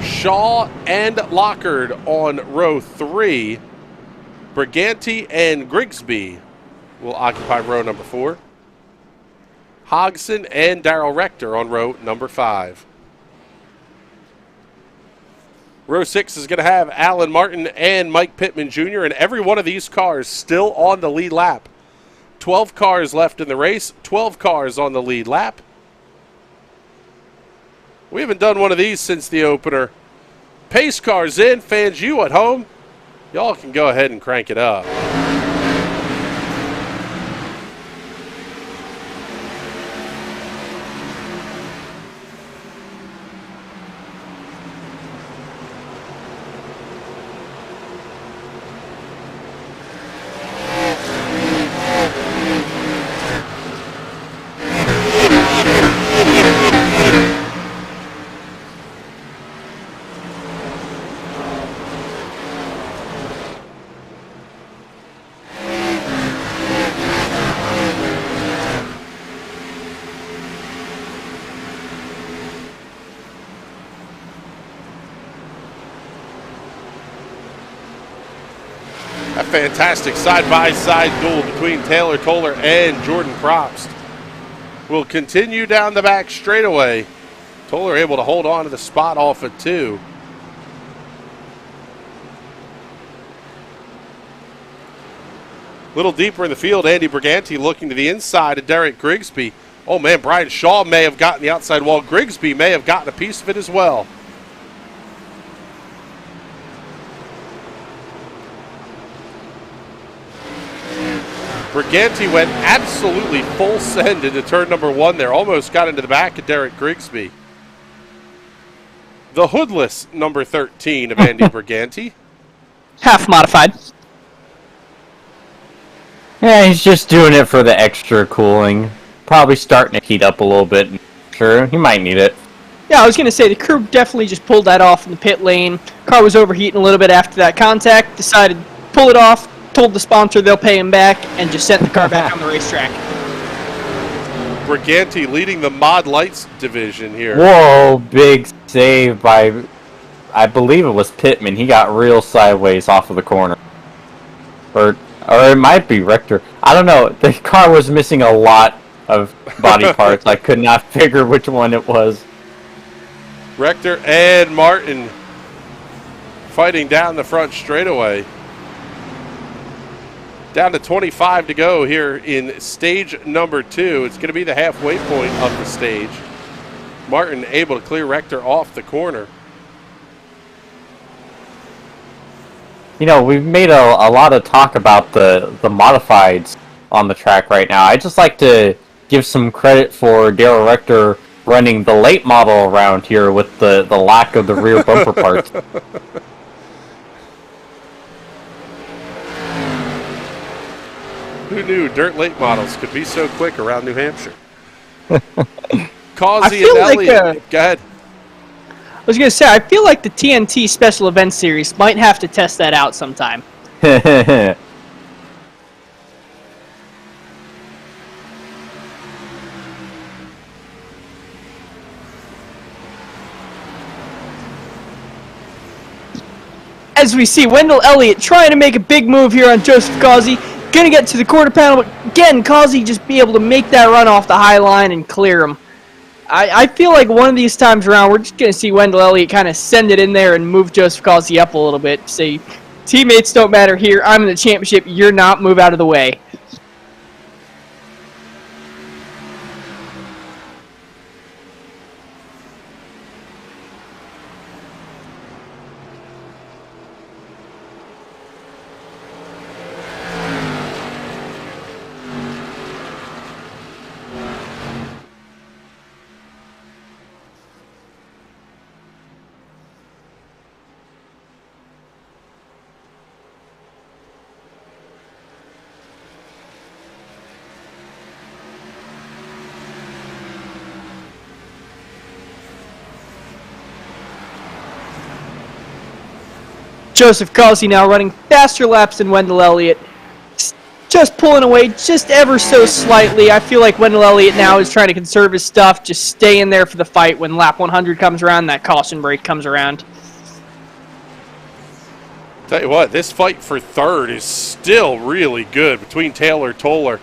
Shaw and Lockard on row 3. Briganti and Grigsby will occupy row number 4. Hodgson and Darrell Rector on row number 5. Row 6 is going to have Alan Martin and Mike Pittman Jr., and every one of these cars still on the lead lap. 12 cars left in the race, 12 cars on the lead lap. We haven't done one of these since the opener. Pace cars in, fans, you at home, y'all can go ahead and crank it up. A fantastic side-by-side duel between Taylor Toller and Jordan Probst will continue down the back straightaway. Toller able to hold on to the spot off of 2. A little deeper in the field, Andy Briganti looking to the inside of Derek Grigsby. Oh man, Brian Shaw may have gotten the outside wall. Grigsby may have gotten a piece of it as well. Briganti went absolutely full send into turn number 1 there. Almost got into the back of Derek Grigsby. The hoodless number 13 of Andy Briganti. Half modified. Yeah, he's just doing it for the extra cooling. Probably starting to heat up a little bit. Sure, he might need it. Yeah, I was going to say, the crew definitely just pulled that off in the pit lane. Car was overheating a little bit after that contact, decided to pull it off, told the sponsor they'll pay him back, and just sent the car back on the racetrack. Briganti leading the Mod Lights division here. Whoa, big save by, I believe it was Pittman. He got real sideways off of the corner. Or it might be Richter. I don't know. The car was missing a lot of body parts. I could not figure which one it was. Rector and Martin fighting down the front straightaway. Down to 25 to go here in stage number 2. It's going to be the halfway point of the stage. Martin able to clear Rector off the corner. You know, we've made a lot of talk about the modifieds on the track right now. I just like to give some credit for Darrell Rector running the late model around here with the lack of the rear bumper parts. Who knew dirt late models could be so quick around New Hampshire? Causey feel and like, Elliott. Go ahead. I was going to say, I feel like the TNT Special Event Series might have to test that out sometime. As we see Wendell Elliott trying to make a big move here on Joseph Causey. Going to get to the quarter panel, but again, Causey just be able to make that run off the high line and clear him. I feel like one of these times around, we're just going to see Wendell Elliott kind of send it in there and move Joseph Causey up a little bit. Say, teammates don't matter here. I'm in the championship. You're not. Move out of the way. Joseph Causey now running faster laps than Wendell Elliott. Just pulling away just ever so slightly. I feel like Wendell Elliott now is trying to conserve his stuff, just stay in there for the fight when lap 100 comes around, that caution break comes around. Tell you what, this fight for third is still really good between Taylor Toller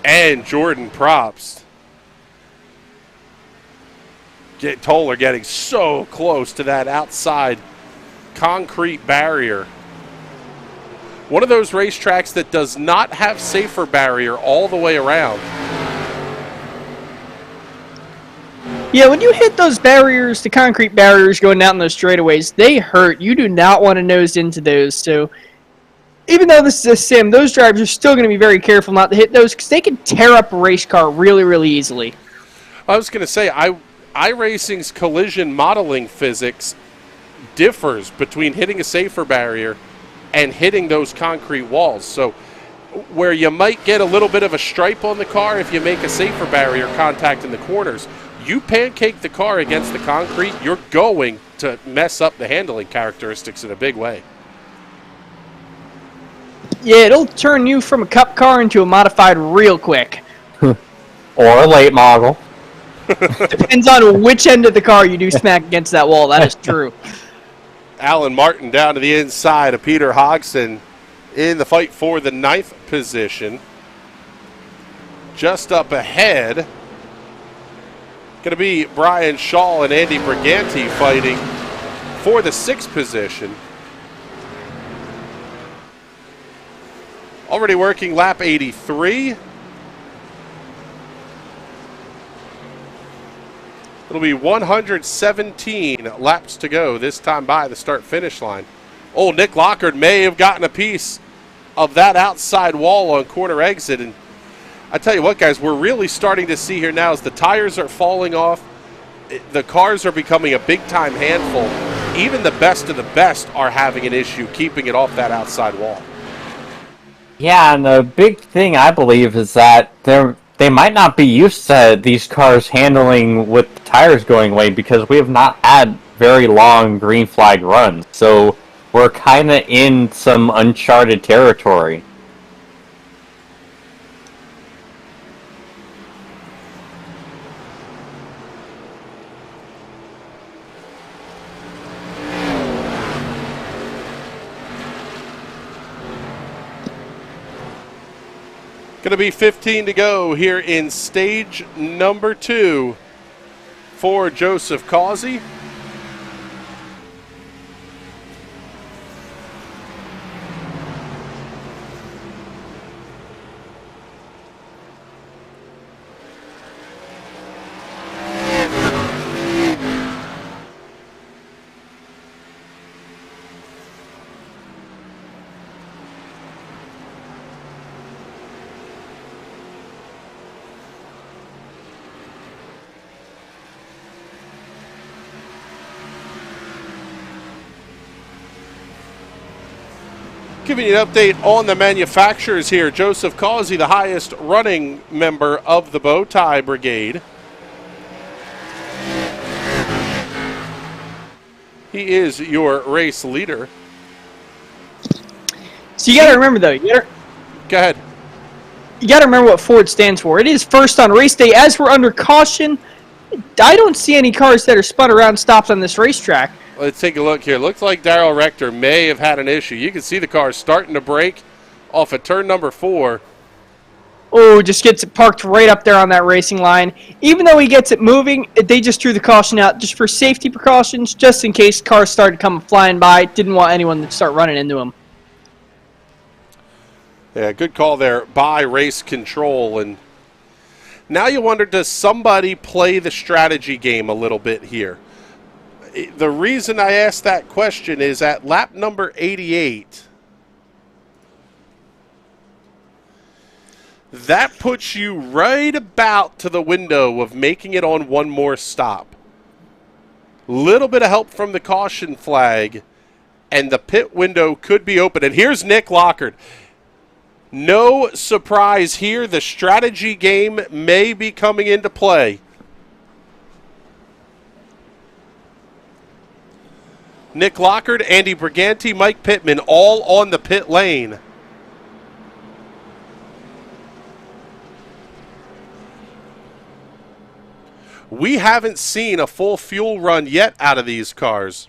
and Jordan Probst. Toller getting so close to that outside concrete barrier. One of those racetracks that does not have safer barrier all the way around. Yeah, when you hit those barriers, the concrete barriers going down those straightaways, they hurt. You do not want to nose into those. So even though this is a sim, those drivers are still going to be very careful not to hit those because they can tear up a race car really, really easily. I was going to say, iRacing's collision modeling physics differs between hitting a safer barrier and hitting those concrete walls. So where you might get a little bit of a stripe on the car if you make a safer barrier contact in the corners, you pancake the car against the concrete, you're going to mess up the handling characteristics in a big way. Yeah, it'll turn you from a cup car into a modified real quick. Or a late model. Depends on which end of the car you do smack against that wall. That is true. Alan Martin down to the inside of Peter Hodgson in the fight for the 9th position. Just up ahead, going to be Brian Shaw and Andy Briganti fighting for the 6th position. Already working lap 83. It'll be 117 laps to go this time by the start-finish line. Old Nick Lockard may have gotten a piece of that outside wall on corner exit. And I tell you what, guys, we're really starting to see here now as the tires are falling off, the cars are becoming a big-time handful. Even the best of the best are having an issue keeping it off that outside wall. Yeah, and the big thing I believe is that they might not be used to these cars handling with the tires going away because we have not had very long green flag runs. So we're kind of in some uncharted territory. Going to be 15 to go here in stage number 2 for Joseph Causey. Giving you an update on the manufacturers here. Joseph Causey, the highest running member of the Bow Tie Brigade. He is your race leader. So you got to remember, though. Go ahead. You got to remember what Ford stands for. It is first on race day. As we're under caution, I don't see any cars that are spun around stopped on this racetrack. Let's take a look here. Looks like Darrell Rector may have had an issue. You can see the car starting to brake off of turn number 4. Oh, just gets it parked right up there on that racing line. Even though he gets it moving, they just threw the caution out just for safety precautions, just in case cars started coming flying by. Didn't want anyone to start running into him. Yeah, good call there by Race Control. And now you wonder, does somebody play the strategy game a little bit here? The reason I asked that question is at lap number 88, that puts you right about to the window of making it on one more stop. Little bit of help from the caution flag, and the pit window could be open. And here's Nick Lockard. No surprise here. The strategy game may be coming into play. Nick Lockard, Andy Briganti, Mike Pittman, all on the pit lane. We haven't seen a full fuel run yet out of these cars.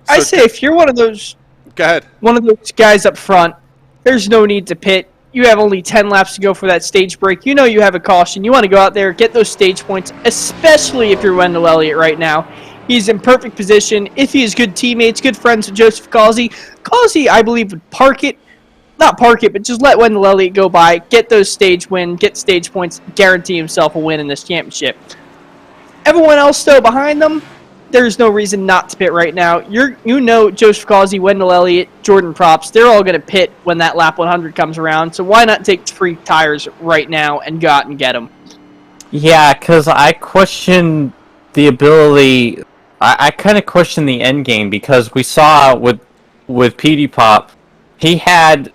I say if you're one of those guys up front, there's no need to pit. You have only 10 laps to go for that stage break. You know you have a caution. You want to go out there, get those stage points, especially if you're Wendell Elliott right now. He's in perfect position. If he has good teammates, good friends with Joseph Causey, I believe, would not park it, but just let Wendell Elliott go by, get those stage win, get stage points, guarantee himself a win in this championship. Everyone else, though, behind them, there's no reason not to pit right now. You know Joseph Causey, Wendell Elliott, Jordan Props, they're all going to pit when that lap 100 comes around. So why not take free tires right now and go out and get them? Yeah, because I question the ability. I kind of question the end game because we saw with PD Pop, he had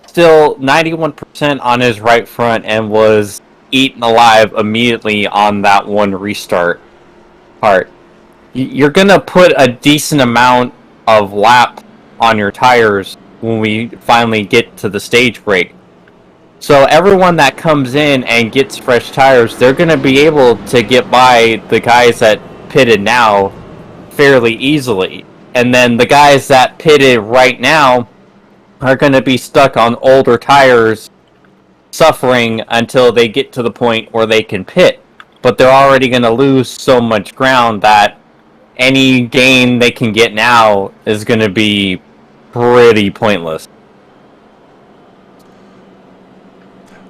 still 91% on his right front and was eaten alive immediately on that one restart part. You're going to put a decent amount of lap on your tires when we finally get to the stage break. So everyone that comes in and gets fresh tires, they're going to be able to get by the guys that pitted now fairly easily. And then the guys that pitted right now are going to be stuck on older tires, suffering until they get to the point where they can pit. But they're already going to lose so much ground that any gain they can get now is going to be pretty pointless.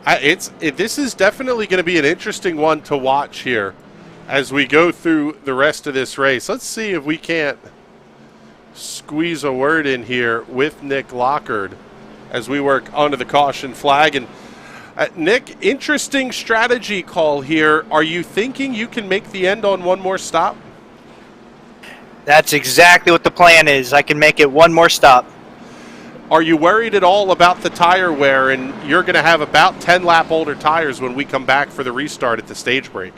This is definitely going to be an interesting one to watch here as we go through the rest of this race. Let's see if we can't squeeze a word in here with Nick Lockard as we work under the caution flag. And Nick, interesting strategy call here. Are you thinking you can make the end on one more stop? That's exactly what the plan is. I can make it one more stop. Are you worried at all about the tire wear, and you're going to have about 10 lap older tires when we come back for the restart at the stage break?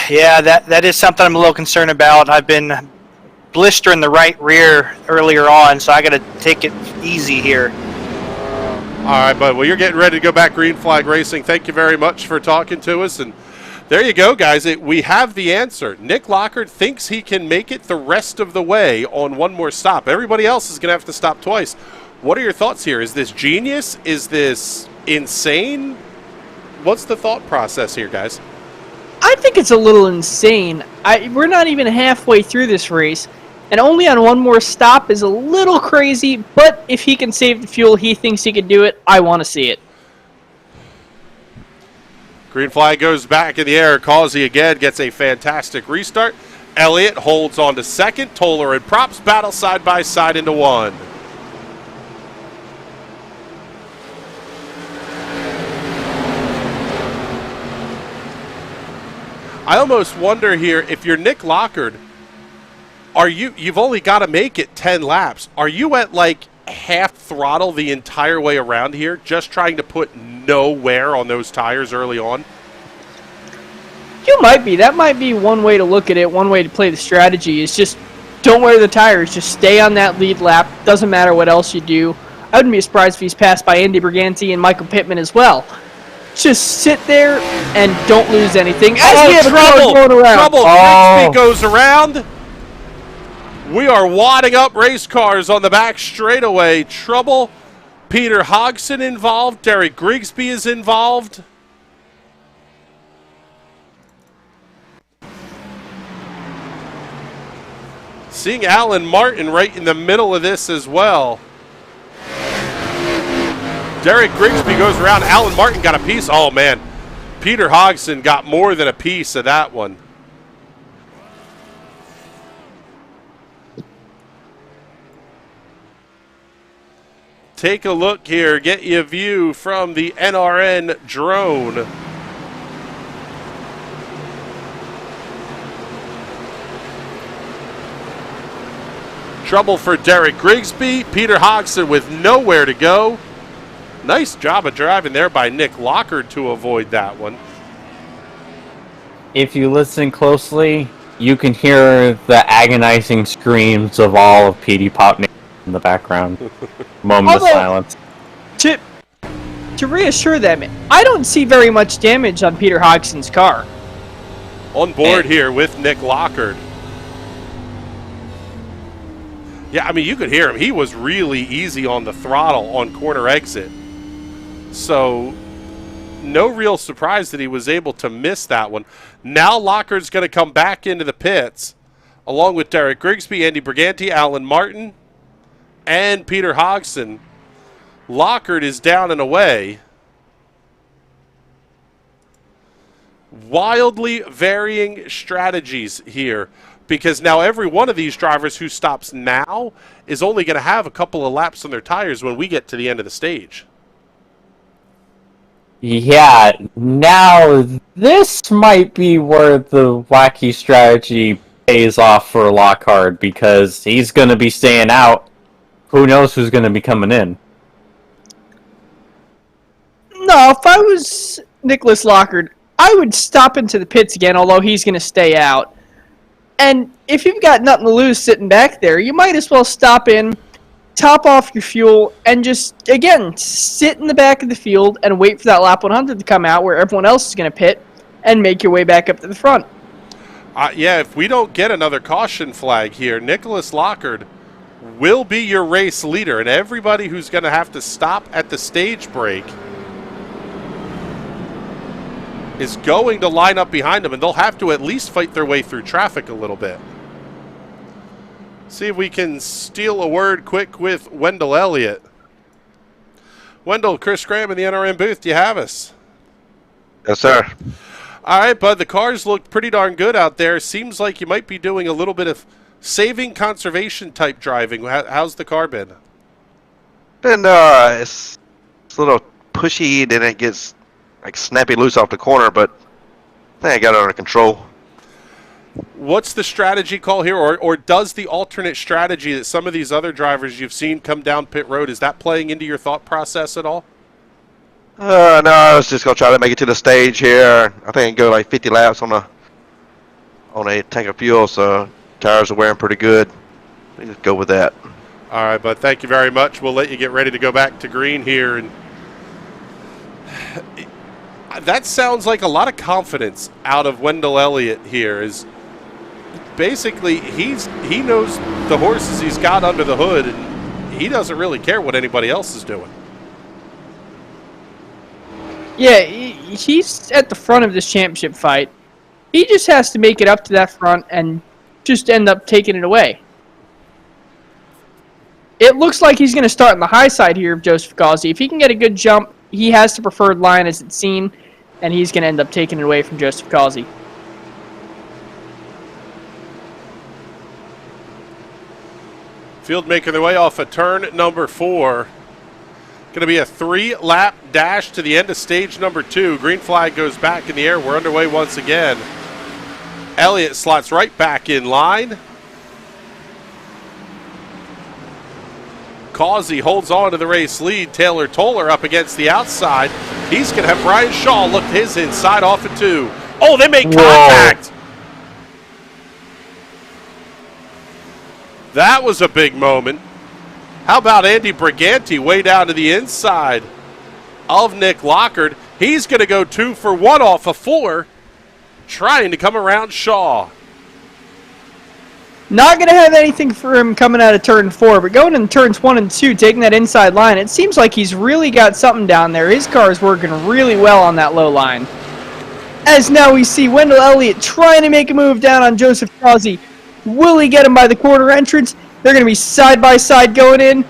Yeah, that is something I'm a little concerned about. I've been blistering the right rear earlier on, so I got to take it easy here. All right, bud. Well, you're getting ready to go back green flag racing. Thank you very much for talking to us. And there you go, guys. We have the answer. Nick Lockard thinks he can make it the rest of the way on one more stop. Everybody else is going to have to stop twice. What are your thoughts here? Is this genius? Is this insane? What's the thought process here, guys? I think it's a little insane. We're not even halfway through this race, and only on one more stop is a little crazy, but if he can save the fuel, he thinks he can do it. I want to see it. Green flag goes back in the air. Causey again gets a fantastic restart. Elliott holds on to second. Toller and Props battle side by side into one. I almost wonder here, if you're Nick Lockard, you've only got to make it 10 laps. Are you at like half throttle the entire way around here, just trying to put no wear on those tires early on? You might be. That might be one way to look at it. One way to play the strategy is just don't wear the tires. Just stay on that lead lap. Doesn't matter what else you do. I wouldn't be surprised if he's passed by Andy Briganti and Michael Pittman as well. Just sit there and don't lose anything. As we have trouble! going around. Trouble! Grigsby goes around. We are wadding up race cars on the back straightaway. Trouble. Peter Hodgson involved. Derek Grigsby is involved. Seeing Alan Martin right in the middle of this as well. Derek Grigsby goes around. Alan Martin got a piece. Oh, man. Peter Hodgson got more than a piece of that one. Take a look here. Get you a view from the NRN drone. Trouble for Derek Grigsby. Peter Hodgson with nowhere to go. Nice job of driving there by Nick Lockard to avoid that one. If you listen closely, you can hear the agonizing screams of all of PD Pop Nation in the background. Moment of silence. To reassure them, I don't see very much damage on Peter Hodgson's car. On board here with Nick Lockard. Yeah, I mean, you could hear him. He was really easy on the throttle on corner exit. So, no real surprise that he was able to miss that one. Now Lockard's going to come back into the pits, along with Derek Grigsby, Andy Briganti, Alan Martin, and Peter Hodgson. Lockard is down and away. Wildly varying strategies here, because now every one of these drivers who stops now is only going to have a couple of laps on their tires when we get to the end of the stage. Yeah, now this might be where the wacky strategy pays off for Lockhart, because he's going to be staying out. Who knows who's going to be coming in? No, if I was Nicholas Lockard, I would stop into the pits again, although he's going to stay out. And if you've got nothing to lose sitting back there, you might as well stop in, top off your fuel, and just, again, sit in the back of the field and wait for that lap 100 to come out where everyone else is going to pit and make your way back up to the front. Yeah, if we don't get another caution flag here, Nicholas Lockard will be your race leader, and everybody who's going to have to stop at the stage break is going to line up behind him, and they'll have to at least fight their way through traffic a little bit. See if we can steal a word quick with Wendell Elliott. Wendell, Chris Graham in the NRM booth, do you have us? Yes, sir. All right, bud, the cars looked pretty darn good out there. Seems like you might be doing a little bit of saving conservation type driving. How's the car been? And it's a little pushy, then it gets like snappy loose off the corner, but I think I got it under control. What's the strategy call here, or does the alternate strategy that some of these other drivers you've seen come down pit road, is that playing into your thought process at all? No, I was just gonna try to make it to the stage here. I think I can go like 50 laps on a tank of fuel, so tires are wearing pretty good. Let's just go with that. All right, bud, thank you very much. We'll let you get ready to go back to green here. And that sounds like a lot of confidence out of Wendell Elliott here. Is basically he knows the horses he's got under the hood, and he doesn't really care what anybody else is doing. Yeah, he's at the front of this championship fight. He just has to make it up to that front and just end up taking it away. It looks like he's going to start on the high side here of Joseph Gauzy. If he can get a good jump, he has the preferred line as it's seen, and he's going to end up taking it away from Joseph Gauzy. Field making their way off of turn number 4. Going to be a 3-lap dash to the end of stage number 2. Green flag goes back in the air. We're underway once again. Elliott slots right back in line. Causey holds on to the race lead. Taylor Toller up against the outside. He's going to have Brian Shaw look his inside off of 2. Oh, they make contact! That was a big moment. How about Andy Briganti way down to the inside of Nick Lockard? He's going to go 2 for 1 off of 4, trying to come around Shaw. Not going to have anything for him coming out of turn 4, but going in turns 1 and 2, taking that inside line, it seems like he's really got something down there. His car is working really well on that low line. As now we see Wendell Elliott trying to make a move down on Joseph Gauzy. Will he get him by the quarter entrance? They're going to be side by side going in.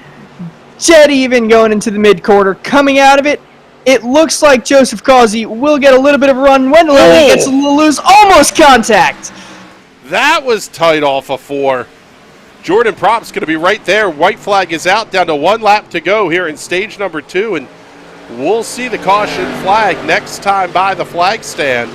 Dead even going into the mid quarter. Coming out of it, it looks like Joseph Gauzy will get a little bit of a run. Wendell Elliott gets a little loose. Almost contact. That was tight off of 4. Jordan Prop's going to be right there. White flag is out, down to 1 lap to go here in stage number 2, and we'll see the caution flag next time by the flag stand.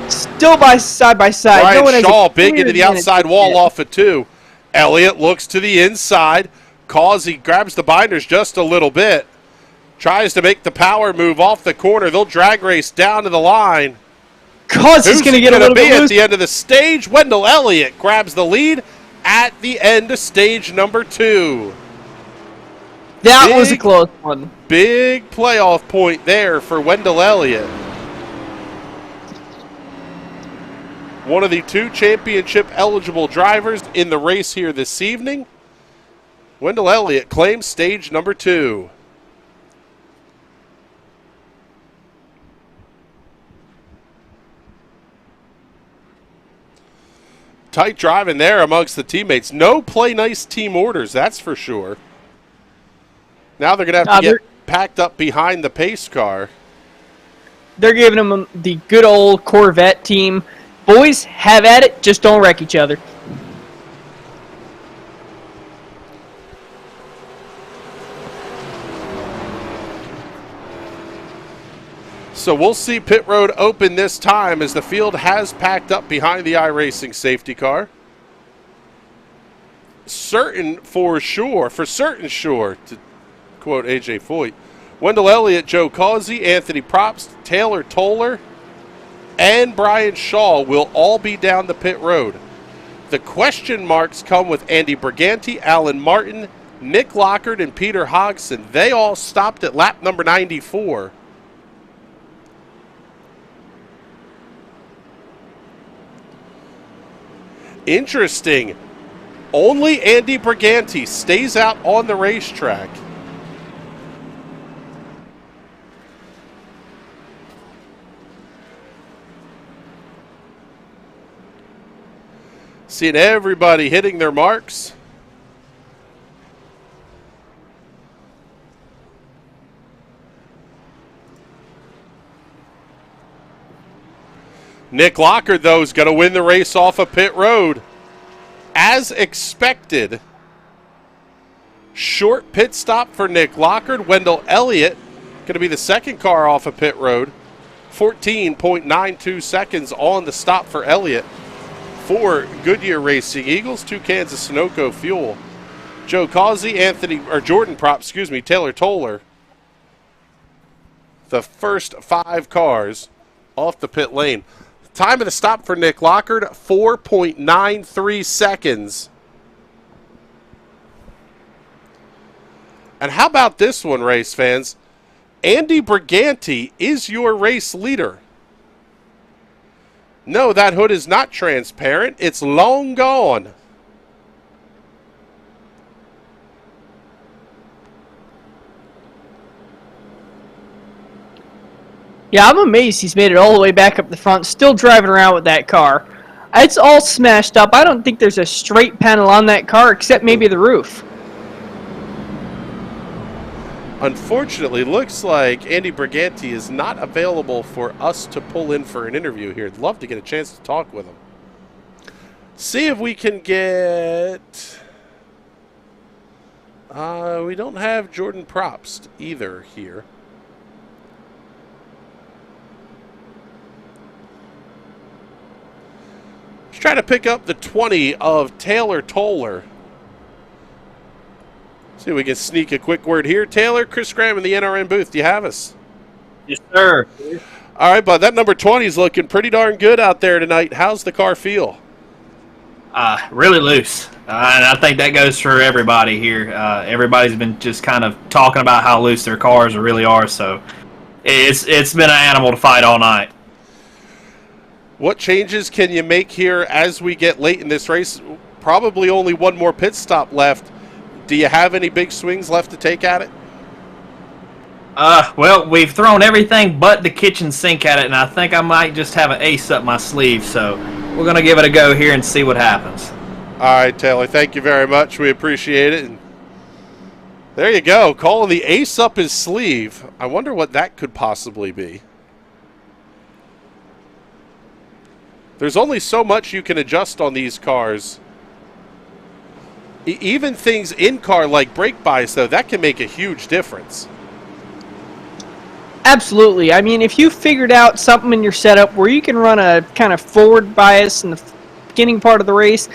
Still by side. Brian Shaw big into the outside wall off of 2. Elliott looks to the inside. Causey grabs the binders just a little bit. Tries to make the power move off the corner. They'll drag race down to the line. Causey's going to get a little bit loose. At the end of the stage, Wendell Elliott grabs the lead at the end of stage number 2. That was a close one. Big playoff point there for Wendell Elliott. One of the 2 championship-eligible drivers in the race here this evening. Wendell Elliott claims stage number 2. Tight driving there amongst the teammates. No play nice team orders, that's for sure. Now they're going to have to get packed up behind the pace car. They're giving them the good old Corvette team. Boys, have at it, just don't wreck each other. So we'll see pit road open this time as the field has packed up behind the iRacing safety car. For certain sure, to quote AJ Foyt, Wendell Elliott, Joe Causey, Anthony Propst, Taylor Toller, and Brian Shaw will all be down the pit road. The question marks come with Andy Briganti, Alan Martin, Nick Lockard, and Peter Hodgson. They all stopped at lap number 94. Interesting. Only Andy Briganti stays out on the racetrack. Seeing everybody hitting their marks. Nick Lockard, though, is going to win the race off of pit road. As expected, short pit stop for Nick Lockard. Wendell Elliott going to be the second car off of pit road. 14.92 seconds on the stop for Elliott. 4 Goodyear Racing Eagles, 2 cans of Sunoco fuel. Joe Causey, Jordan Prop, Taylor Toller. The first 5 cars off the pit lane. Time of the stop for Nick Lockard, 4.93 seconds. And how about this one, race fans? Andy Briganti is your race leader. No, that hood is not transparent. It's long gone. Yeah, I'm amazed he's made it all the way back up the front, still driving around with that car. It's all smashed up. I don't think there's a straight panel on that car except maybe the roof. Unfortunately, looks like Andy Briganti is not available for us to pull in for an interview here. I'd love to get a chance to talk with him. See if we can get... we don't have Jordan Probst either here. Let's try to pick up the 20 of Taylor Toller. See if we can sneak a quick word here. Taylor, Chris Graham in the NRN booth. Do you have us? Yes, sir. All right, bud. That number 20 is looking pretty darn good out there tonight. How's the car feel? Really loose. And I think that goes for everybody here. Everybody's been just kind of talking about how loose their cars really are. So it's been an animal to fight all night. What changes can you make here as we get late in this race? Probably only one more pit stop left. Do you have any big swings left to take at it? Well, we've thrown everything but the kitchen sink at it, and I think I might just have an ace up my sleeve. So we're going to give it a go here and see what happens. All right, Taylor, thank you very much. We appreciate it. And there you go, calling the ace up his sleeve. I wonder what that could possibly be. There's only so much you can adjust on these cars. Even things in-car like brake bias, though, that can make a huge difference. Absolutely. I mean, if you figured out something in your setup where you can run a kind of forward bias in the beginning part of the race,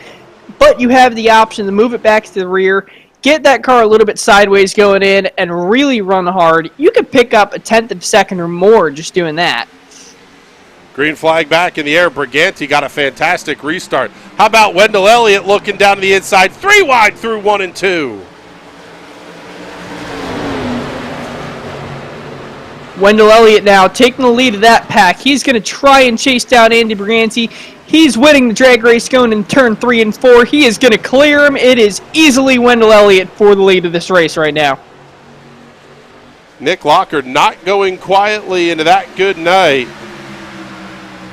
but you have the option to move it back to the rear, get that car a little bit sideways going in, and really run hard, you could pick up a tenth of a second or more just doing that. Green flag back in the air. Briganti got a fantastic restart. How about Wendell Elliott looking down to the inside? 3 wide through 1 and 2. Wendell Elliott now taking the lead of that pack. He's going to try and chase down Andy Briganti. He's winning the drag race going in turn 3 and 4. He is going to clear him. It is easily Wendell Elliott for the lead of this race right now. Nick Lockard not going quietly into that good night.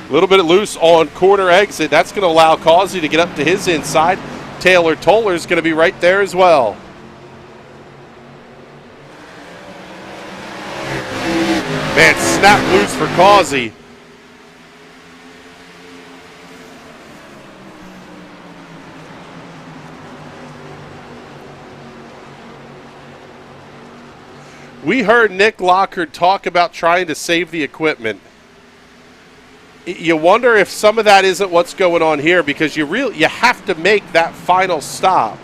A little bit loose on corner exit. That's going to allow Causey to get up to his inside. Taylor Toller is going to be right there as well. Man, snap loose for Causey. We heard Nick Lockard talk about trying to save the equipment. You wonder if some of that isn't what's going on here, because you have to make that final stop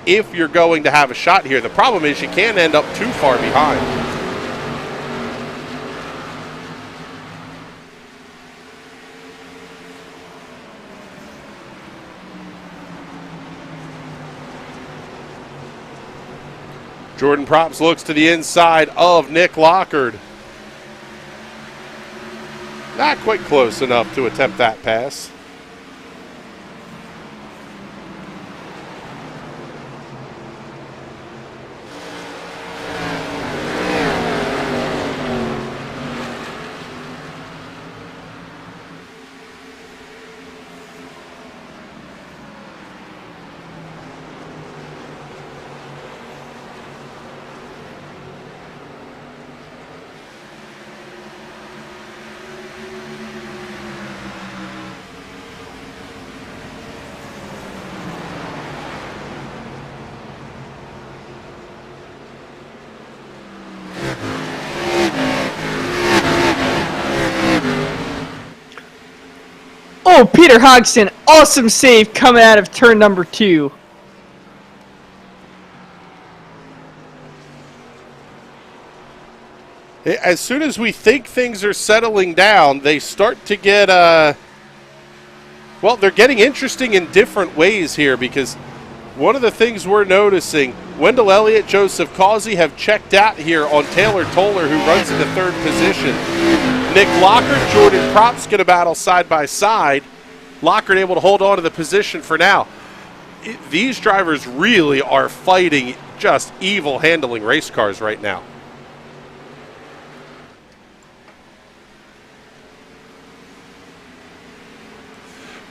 if you're going to have a shot here. The problem is you can't end up too far behind. Jordan Props looks to the inside of Nick Lockard. Not quite close enough to attempt that pass. Oh, Peter Hodgson, awesome save coming out of turn number 2. As soon as we think things are settling down, they start to get, well, they're getting interesting in different ways here, because one of the things we're noticing, Wendell Elliott, Joseph Causey have checked out here on Taylor Toller, who runs in the 3rd position. Nick Lockard, Jordan Props going to battle side by side. Lockard able to hold on to the position for now. These drivers really are fighting just evil handling race cars right now.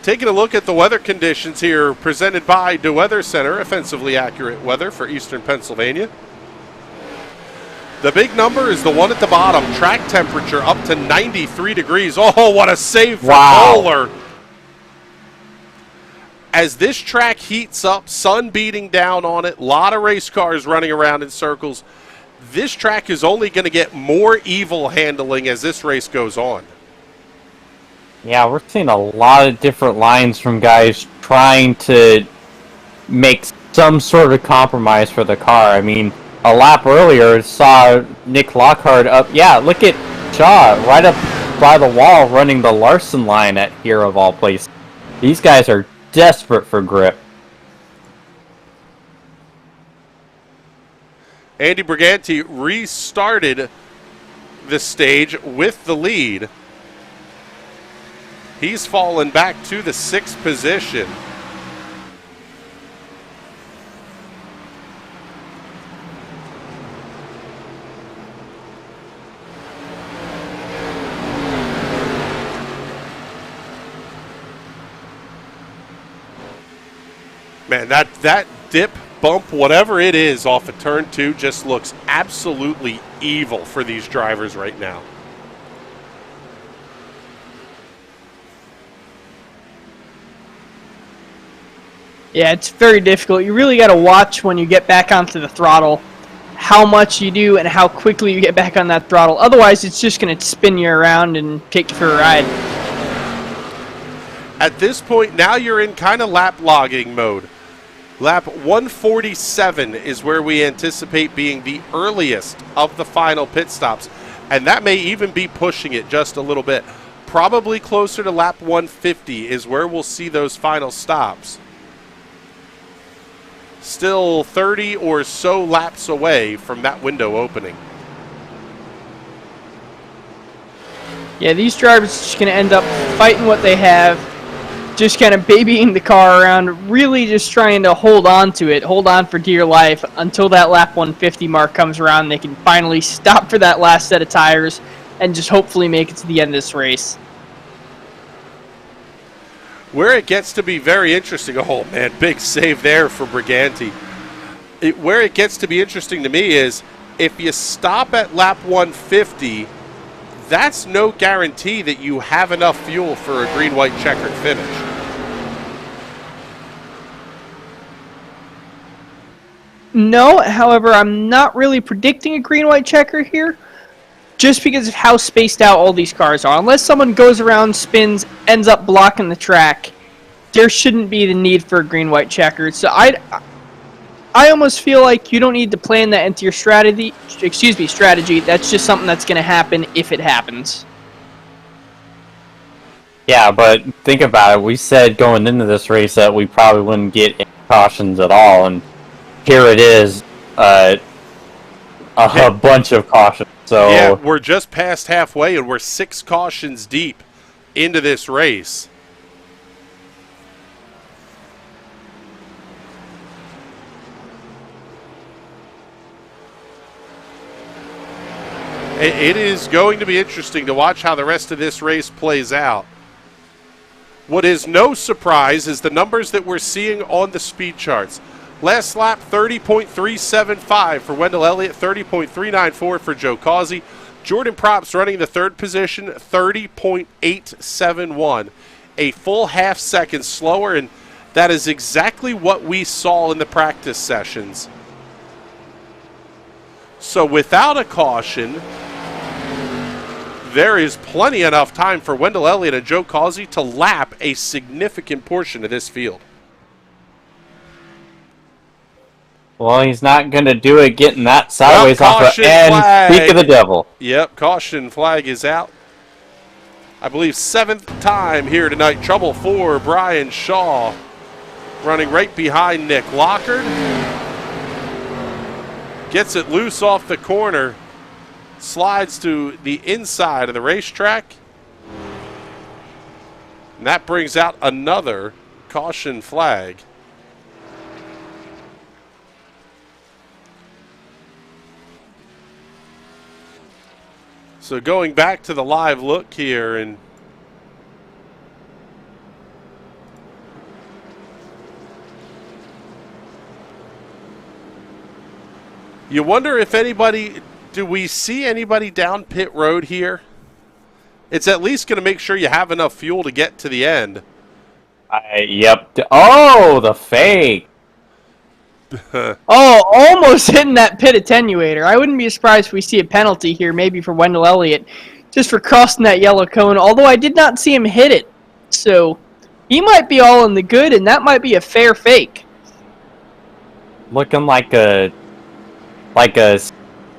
Taking a look at the weather conditions here presented by the Weather Center, offensively accurate weather for eastern Pennsylvania. The big number is the one at the bottom, track temperature up to 93 degrees. Oh, what a save for Toller. As this track heats up, sun beating down on it, a lot of race cars running around in circles. This track is only going to get more evil handling as this race goes on. Yeah, we're seeing a lot of different lines from guys trying to make some sort of compromise for the car. I mean, a lap earlier saw Nick Lockhart up. Yeah, look at Shaw right up by the wall running the Larson line at here of all places. These guys are desperate for grip. Andy Briganti restarted the stage with the lead. He's fallen back to the 6th position. Man, that dip, bump, whatever it is off of turn 2 just looks absolutely evil for these drivers right now. Yeah, it's very difficult. You really got to watch when you get back onto the throttle how much you do and how quickly you get back on that throttle. Otherwise, it's just going to spin you around and take you for a ride. At this point, now you're in kind of lap logging mode. Lap 147 is where we anticipate being the earliest of the final pit stops, and that may even be pushing it just a little bit. Probably closer to lap 150 is where we'll see those final stops. Still 30 or so laps away from that window opening. Yeah, these drivers are just going to end up fighting what they have, just kind of babying the car around, really just trying to hold on to it, hold on for dear life until that lap 150 mark comes around. They can finally stop for that last set of tires and just hopefully make it to the end of this race. Where it gets to be very interesting, oh man, big save there for Briganti. Where it gets to be interesting to me is if you stop at lap 150, that's no guarantee that you have enough fuel for a green-white checkered finish. No, however, I'm not really predicting a green-white checker here, just because of how spaced out all these cars are. Unless someone goes around, spins, ends up blocking the track, there shouldn't be the need for a green-white checker. So I almost feel like you don't need to plan that into your strategy. That's just something that's going to happen if it happens. Yeah, but think about it. We said going into this race that we probably wouldn't get any cautions at all, and here it is, a bunch of cautions. So yeah, we're just past halfway, and we're 6 cautions deep into this race. It is going to be interesting to watch how the rest of this race plays out. What is no surprise is the numbers that we're seeing on the speed charts. Last lap, 30.375 for Wendell Elliott, 30.394 for Joe Causey. Jordan Props running the 3rd position, 30.871. A full half second slower, and that is exactly what we saw in the practice sessions. So without a caution, there is plenty enough time for Wendell Elliott and Joe Causey to lap a significant portion of this field. Well, he's not going to do it getting that sideways off of caution and flag. speak of the devil. Yep, caution flag is out. I believe 7th time here tonight. Trouble for Brian Shaw. Running right behind Nick Lockard. Gets it loose off the corner. Slides to the inside of the racetrack. And that brings out another caution flag. So going back to the live look here, and you wonder if anybody, do we see anybody down pit road here? It's at least going to make sure you have enough fuel to get to the end. Yep. Oh, the fake. Oh, almost hitting that pit attenuator. I wouldn't be surprised if we see a penalty here, maybe for Wendell Elliott, just for crossing that yellow cone, although I did not see him hit it. So he might be all in the good, and that might be a fair fake. Looking like a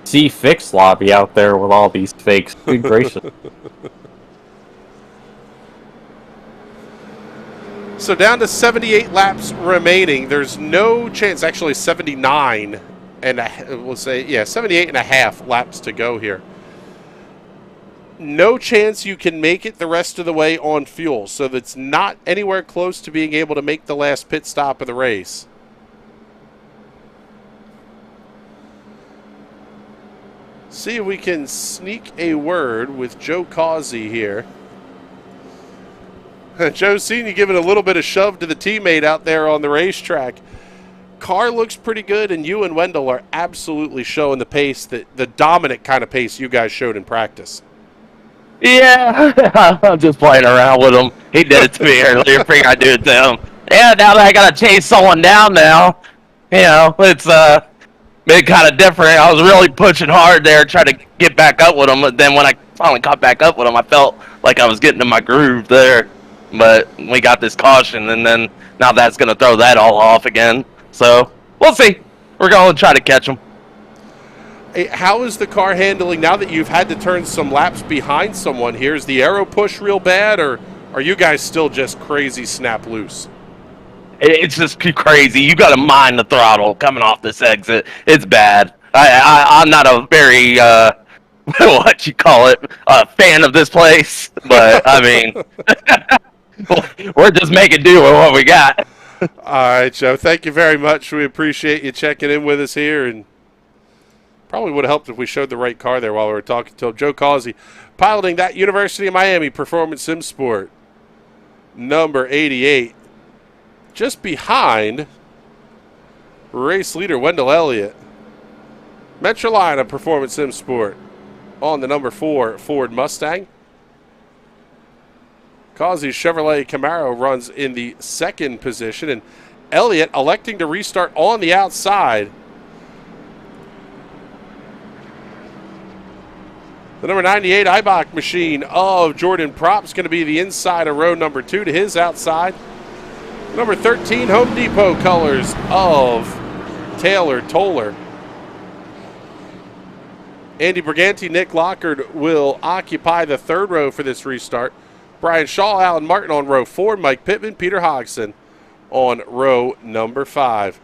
C-Fix lobby out there with all these fakes. Good gracious. So down to 78 laps remaining. There's no chance, actually 79 and we'll say, yeah, 78 and a half laps to go here. No chance you can make it the rest of the way on fuel, so that's not anywhere close to being able to make the last pit stop of the race. See if we can sneak a word with Joe Causey here. Joe, seen you giving a little bit of shove to the teammate out there on the racetrack. Car looks pretty good, and you and Wendell are absolutely showing the pace, the dominant kind of pace you guys showed in practice. Yeah, I'm just playing around with him. He did it to me earlier. Figured I'd do it to him. Yeah, now that I gotta chase someone down now, you know, it's been kind of different. I was really pushing hard there, trying to get back up with him. But then when I finally caught back up with him, I felt like I was getting in my groove there. But we got this caution, and then now that's gonna throw that all off again. So we'll see. We're going to try to catch him. Hey, how is the car handling now that you've had to turn some laps behind someone here? Is the aero push real bad, or are you guys still just crazy snap loose? It's just crazy. You got to mind the throttle coming off this exit. It's bad. I'm not a very what you call it, fan of this place, but I mean, we're just making do with what we got. All right, Joe. Thank you very much. We appreciate you checking in with us here, and probably would have helped if we showed the right car there while we were talking to him. Joe Causey, piloting that University of Miami Performance Sim Sport, number 88, just behind race leader Wendell Elliott. Metrolina Performance Sim Sport on the number 4 Ford Mustang. Causey's Chevrolet Camaro runs in the second position, and Elliott electing to restart on the outside. The number 98 Eibach machine of Jordan Propp is going to be the inside of row number 2 to his outside. Number 13 Home Depot colors of Taylor Toller. Andy Briganti, Nick Lockard will occupy the third row for this restart. Brian Shaw, Alan Martin on row 4, Mike Pittman, Peter Hodgson on row number 5.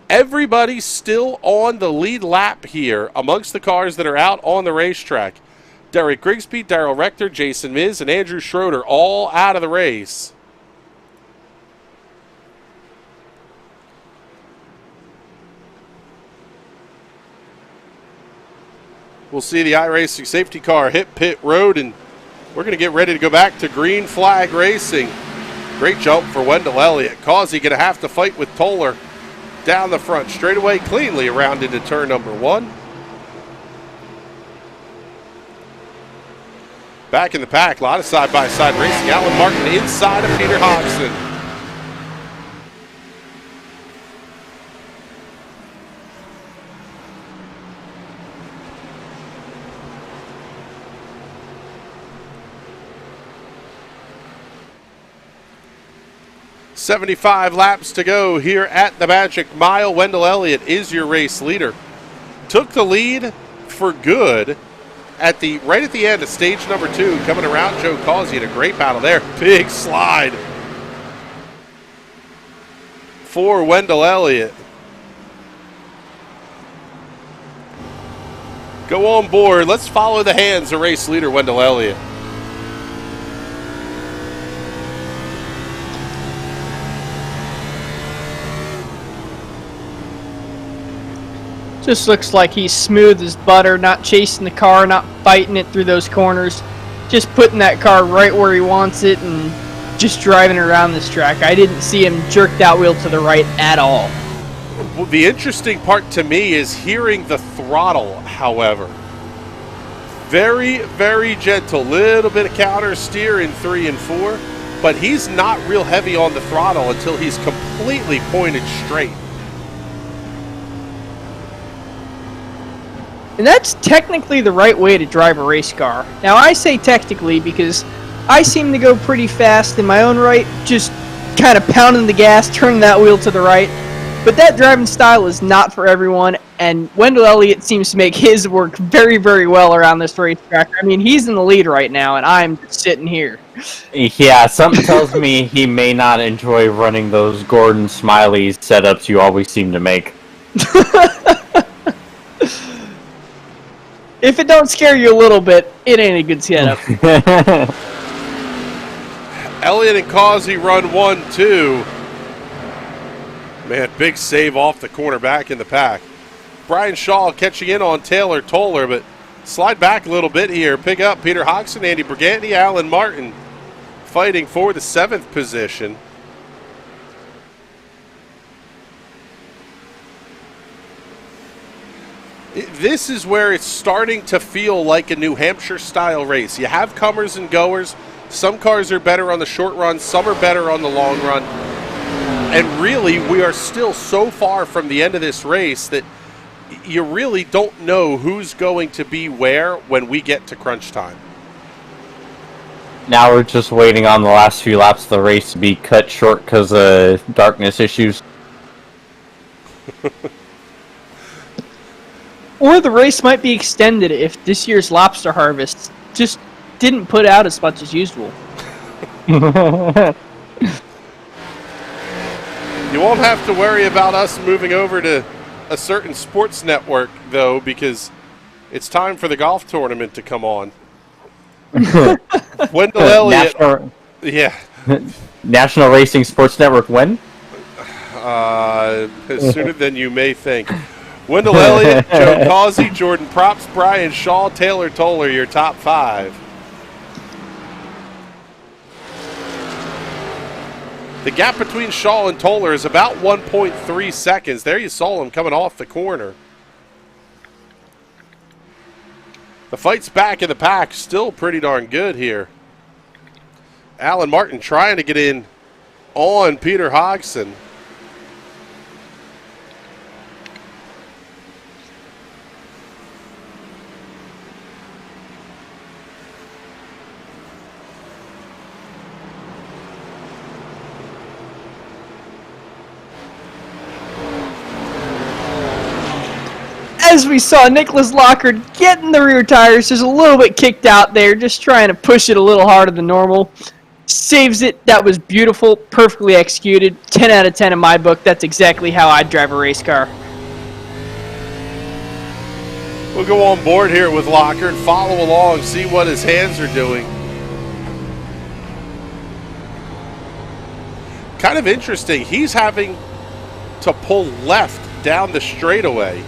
Everybody still on the lead lap here amongst the cars that are out on the racetrack. Derek Grigsby, Daryl Rector, Jason Miz, and Andrew Schroeder all out of the race. We'll see the iRacing safety car hit pit road, and we're going to get ready to go back to green flag racing. Great jump for Wendell Elliott. Causey going to have to fight with Toller down the front straightaway, cleanly around into turn number 1. Back in the pack, a lot of side-by-side racing. Alan Martin inside of Peter Hodgson. 75 laps to go here at the Magic Mile. Wendell Elliott is your race leader. Took the lead for good right at the end of stage number 2, coming around Joe Causey in a great battle there. Big slide for Wendell Elliott. Go on board. Let's follow the hands of race leader Wendell Elliott. Just looks like he's smooth as butter, not chasing the car, not fighting it through those corners. Just putting that car right where he wants it and just driving around this track. I didn't see him jerk that wheel to the right at all. Well, the interesting part to me is hearing the throttle, however. Very, very gentle. Little bit of counter steer in 3 and 4, but he's not real heavy on the throttle until he's completely pointed straight. And that's technically the right way to drive a race car. Now, I say technically because I seem to go pretty fast in my own right, just kind of pounding the gas, turning that wheel to the right. But that driving style is not for everyone, and Wendell Elliott seems to make his work very, very well around this racetrack. I mean, he's in the lead right now, and I'm just sitting here. Yeah, something tells me he may not enjoy running those Gordon Smiley setups you always seem to make. If it don't scare you a little bit, it ain't a good setup. Elliott and Causey run 1-2. Man, big save off the corner back in the pack. Brian Shaw catching in on Taylor Toller, but slide back a little bit here. Pick up Peter Hodgson, Andy Briganti, Alan Martin fighting for the 7th position. This is where it's starting to feel like a New Hampshire-style race. You have comers and goers. Some cars are better on the short run. Some are better on the long run. And really, we are still so far from the end of this race that you really don't know who's going to be where when we get to crunch time. Now we're just waiting on the last few laps of the race to be cut short because of darkness issues. Or the race might be extended if this year's lobster harvest just didn't put out as much as usual. You won't have to worry about us moving over to a certain sports network, though, because it's time for the golf tournament to come on. Wendell Elliott. National Racing Sports Network when? Sooner than you may think. Wendell Elliott, Joe Causey, Jordan Props, Brian Shaw, Taylor Toller, your top 5. The gap between Shaw and Toller is about 1.3 seconds. There you saw him coming off the corner. The fight's back in the pack, still pretty darn good here. Alan Martin trying to get in on Peter Hodgson. As we saw, Nicholas Lockard getting the rear tires, just a little bit kicked out there, just trying to push it a little harder than normal. Saves it. That was beautiful, perfectly executed. 10 out of 10 in my book. That's exactly how I'd drive a race car. We'll go on board here with Lockard, follow along, see what his hands are doing. Kind of interesting. He's having to pull left down the straightaway.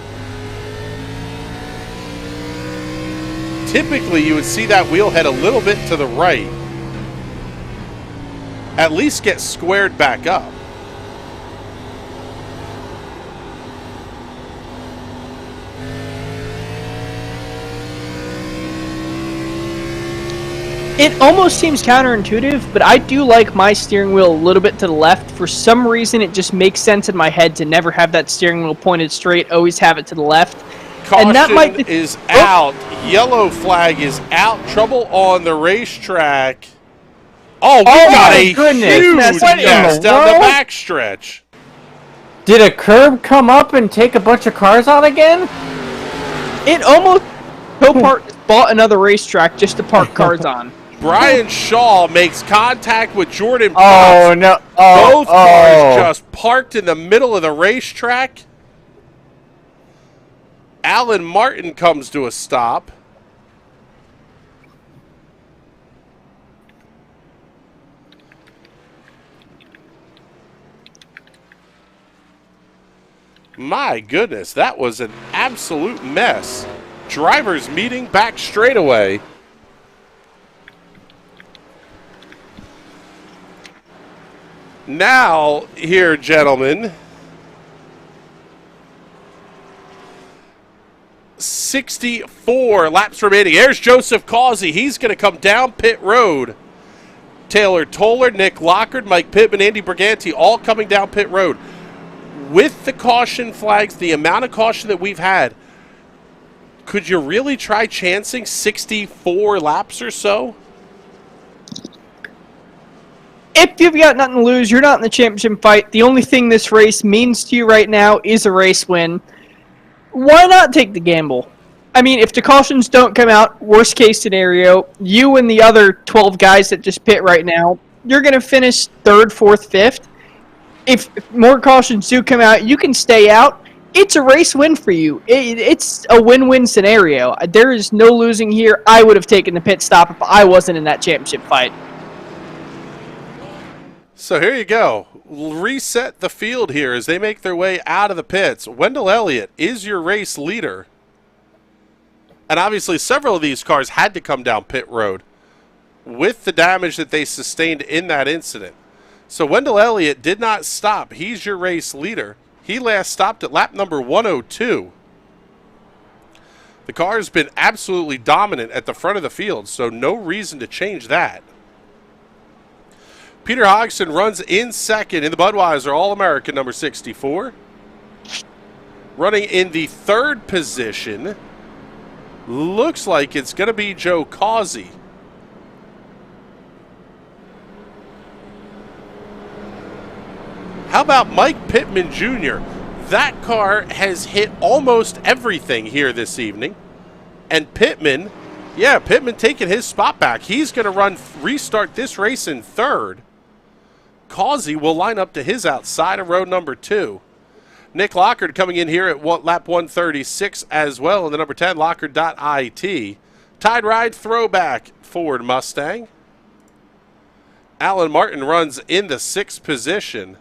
Typically, you would see that wheel head a little bit to the right. At least get squared back up. It almost seems counterintuitive, but I do like my steering wheel a little bit to the left. For some reason, it just makes sense in my head to never have that steering wheel pointed straight, always have it to the left. Caution and that might be is out. Yellow flag is out. Trouble on the racetrack Oh, we got my a goodness. huge What in the mess down the world? backstretch. Did a curb come up and take a bunch of cars out again? It almost Copart bought another racetrack just to park cars on. Brian Shaw makes contact with Jordan Oh, Potts. no. Both cars just parked in the middle of the racetrack. Alan Martin comes to a stop. My goodness, that was an absolute mess. Drivers meeting back straightaway. Now, here, gentlemen, 64 laps remaining. There's Joseph Causey. He's going to come down pit road. Taylor Toller, Nick Lockard, Mike Pittman, Andy Briganti, all coming down pit road. With the caution flags, the amount of caution that we've had, could you really try chancing 64 laps or so? If you've got nothing to lose, you're not in the championship fight. The only thing this race means to you right now is a race win. Why not take the gamble? I mean, if the cautions don't come out, worst case scenario, you and the other 12 guys that just pit right now, you're going to finish 3rd, 4th, 5th. If more cautions do come out, you can stay out. It's a race win for you. It's a win-win scenario. There is no losing here. I would have taken the pit stop if I wasn't in that championship fight. So here you go. Reset the field here as they make their way out of the pits. Wendell Elliott is your race leader. And obviously several of these cars had to come down pit road with the damage that they sustained in that incident. So Wendell Elliott did not stop. He's your race leader. He last stopped at lap number 102. The car has been absolutely dominant at the front of the field, so no reason to change that. Peter Hodgson runs in second in the Budweiser All-American number 64. Running in the 3rd position, looks like it's going to be Joe Causey. How about Mike Pittman Jr.? That car has hit almost everything here this evening. And Pittman, Pittman taking his spot back. He's going to restart this race in 3rd. Causey will line up to his outside of row number 2. Nick Lockard coming in here at lap 136 as well in the number 10, Lockard.it. Tide Ride throwback Ford Mustang. Alan Martin runs in the 6th position.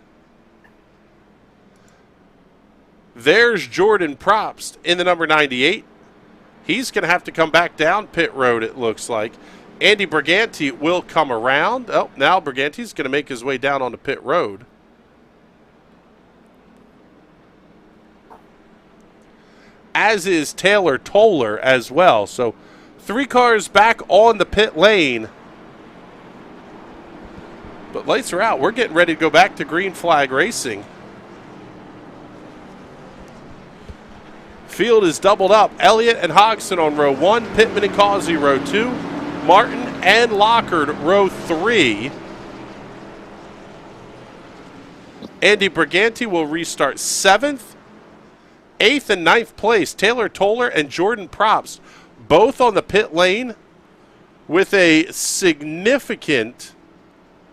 There's Jordan Probst in the number 98. He's going to have to come back down pit road, it looks like. Andy Briganti will come around. Oh, now Briganti's going to make his way down onto pit road. As is Taylor Toller as well. So 3 cars back on the pit lane. But lights are out. We're getting ready to go back to green flag racing. Field is doubled up. Elliott and Hodgson on row 1. Pittman and Causey row 2. Martin and Lockard row 3. Andy Briganti will restart 7th. 8th and 9th place, Taylor Toller and Jordan Probst, both on the pit lane with a significant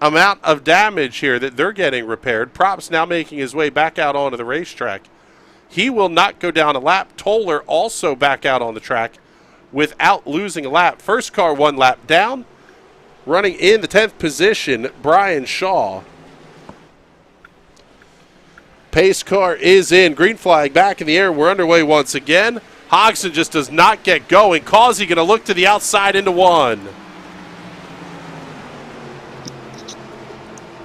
amount of damage here that they're getting repaired. Probst now making his way back out onto the racetrack. He will not go down a lap. Toller also back out on the track without losing a lap. First car 1 lap down. Running in the 10th position, Brian Shaw. Pace car is in. Green flag back in the air. We're underway once again. Hodgson just does not get going. Causey going to look to the outside into 1.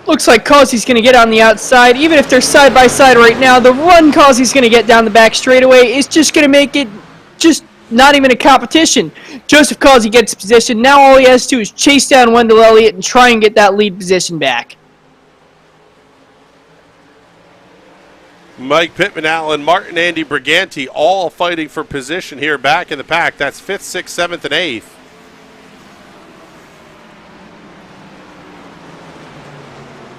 Looks like Causey's going to get on the outside. Even if they're side by side right now, the run Causey's going to get down the back straightaway is just going to make it just not even a competition. Joseph Causey gets position. Now all he has to do is chase down Wendell Elliott and try and get that lead position back. Mike Pittman, Alan Martin, Andy Briganti all fighting for position here back in the pack. That's 5th, 6th, 7th, and 8th.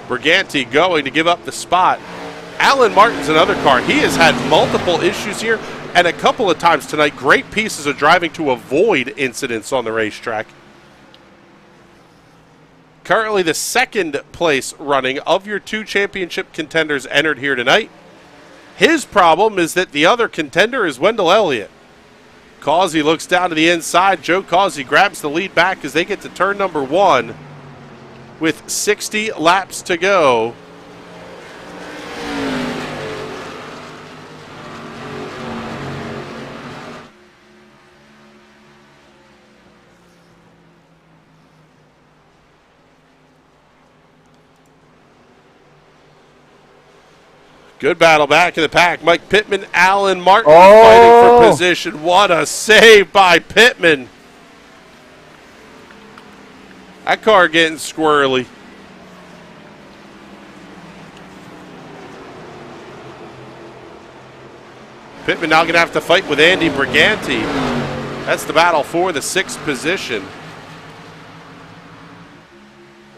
Briganti going to give up the spot. Alan Martin's another car. He has had multiple issues here, and a couple of times tonight, great pieces of driving to avoid incidents on the racetrack. Currently the second place running of your 2 championship contenders entered here tonight. His problem is that the other contender is Wendell Elliott. Causey looks down to the inside. Joe Causey grabs the lead back as they get to turn number 1 with 60 laps to go. Good battle back in the pack. Mike Pittman, Alan Martin fighting for position. What a save by Pittman. That car getting squirrely. Pittman now going to have to fight with Andy Briganti. That's the battle for the 6th position.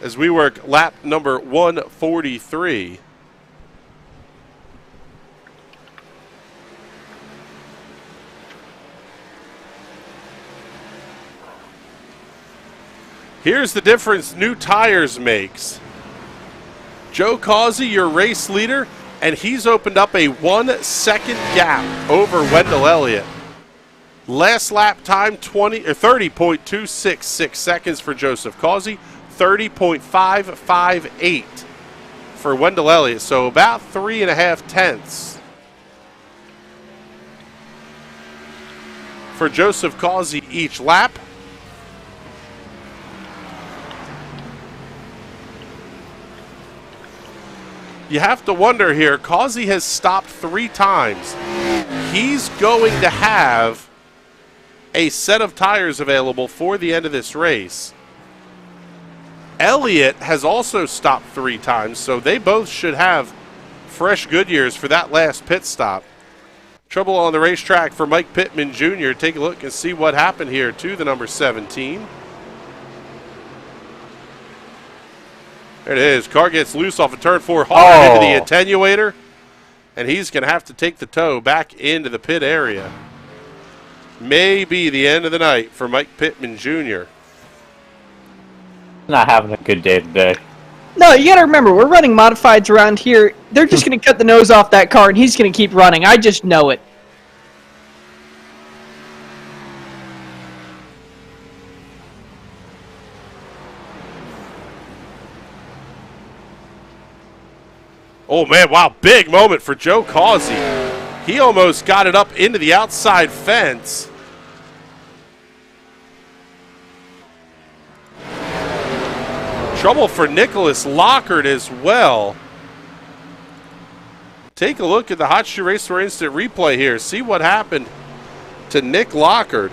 As we work lap number 143. Here's the difference new tires makes. Joe Causey, your race leader, and he's opened up a 1-second gap over Wendell Elliott. Last lap time 30.266 seconds for Joseph Causey, 30.558 for Wendell Elliott. So about 3.5 tenths for Joseph Causey each lap. You have to wonder here, Causey has stopped 3 times. He's going to have a set of tires available for the end of this race. Elliott has also stopped 3 times, so they both should have fresh Goodyears for that last pit stop. Trouble on the racetrack for Mike Pittman Jr. Take a look and see what happened here to the number 17. There it is. Car gets loose off of turn 4, hard into the attenuator, and he's going to have to take the tow back into the pit area. May be the end of the night for Mike Pittman Jr. Not having a good day today. No, you got to remember, we're running modifieds around here. They're just going to cut the nose off that car, and he's going to keep running. I just know it. Oh, man, wow, big moment for Joe Causey. He almost got it up into the outside fence. Trouble for Nicholas Lockard as well. Take a look at the Hot Shoe Racer Instant Replay here. See what happened to Nick Lockard.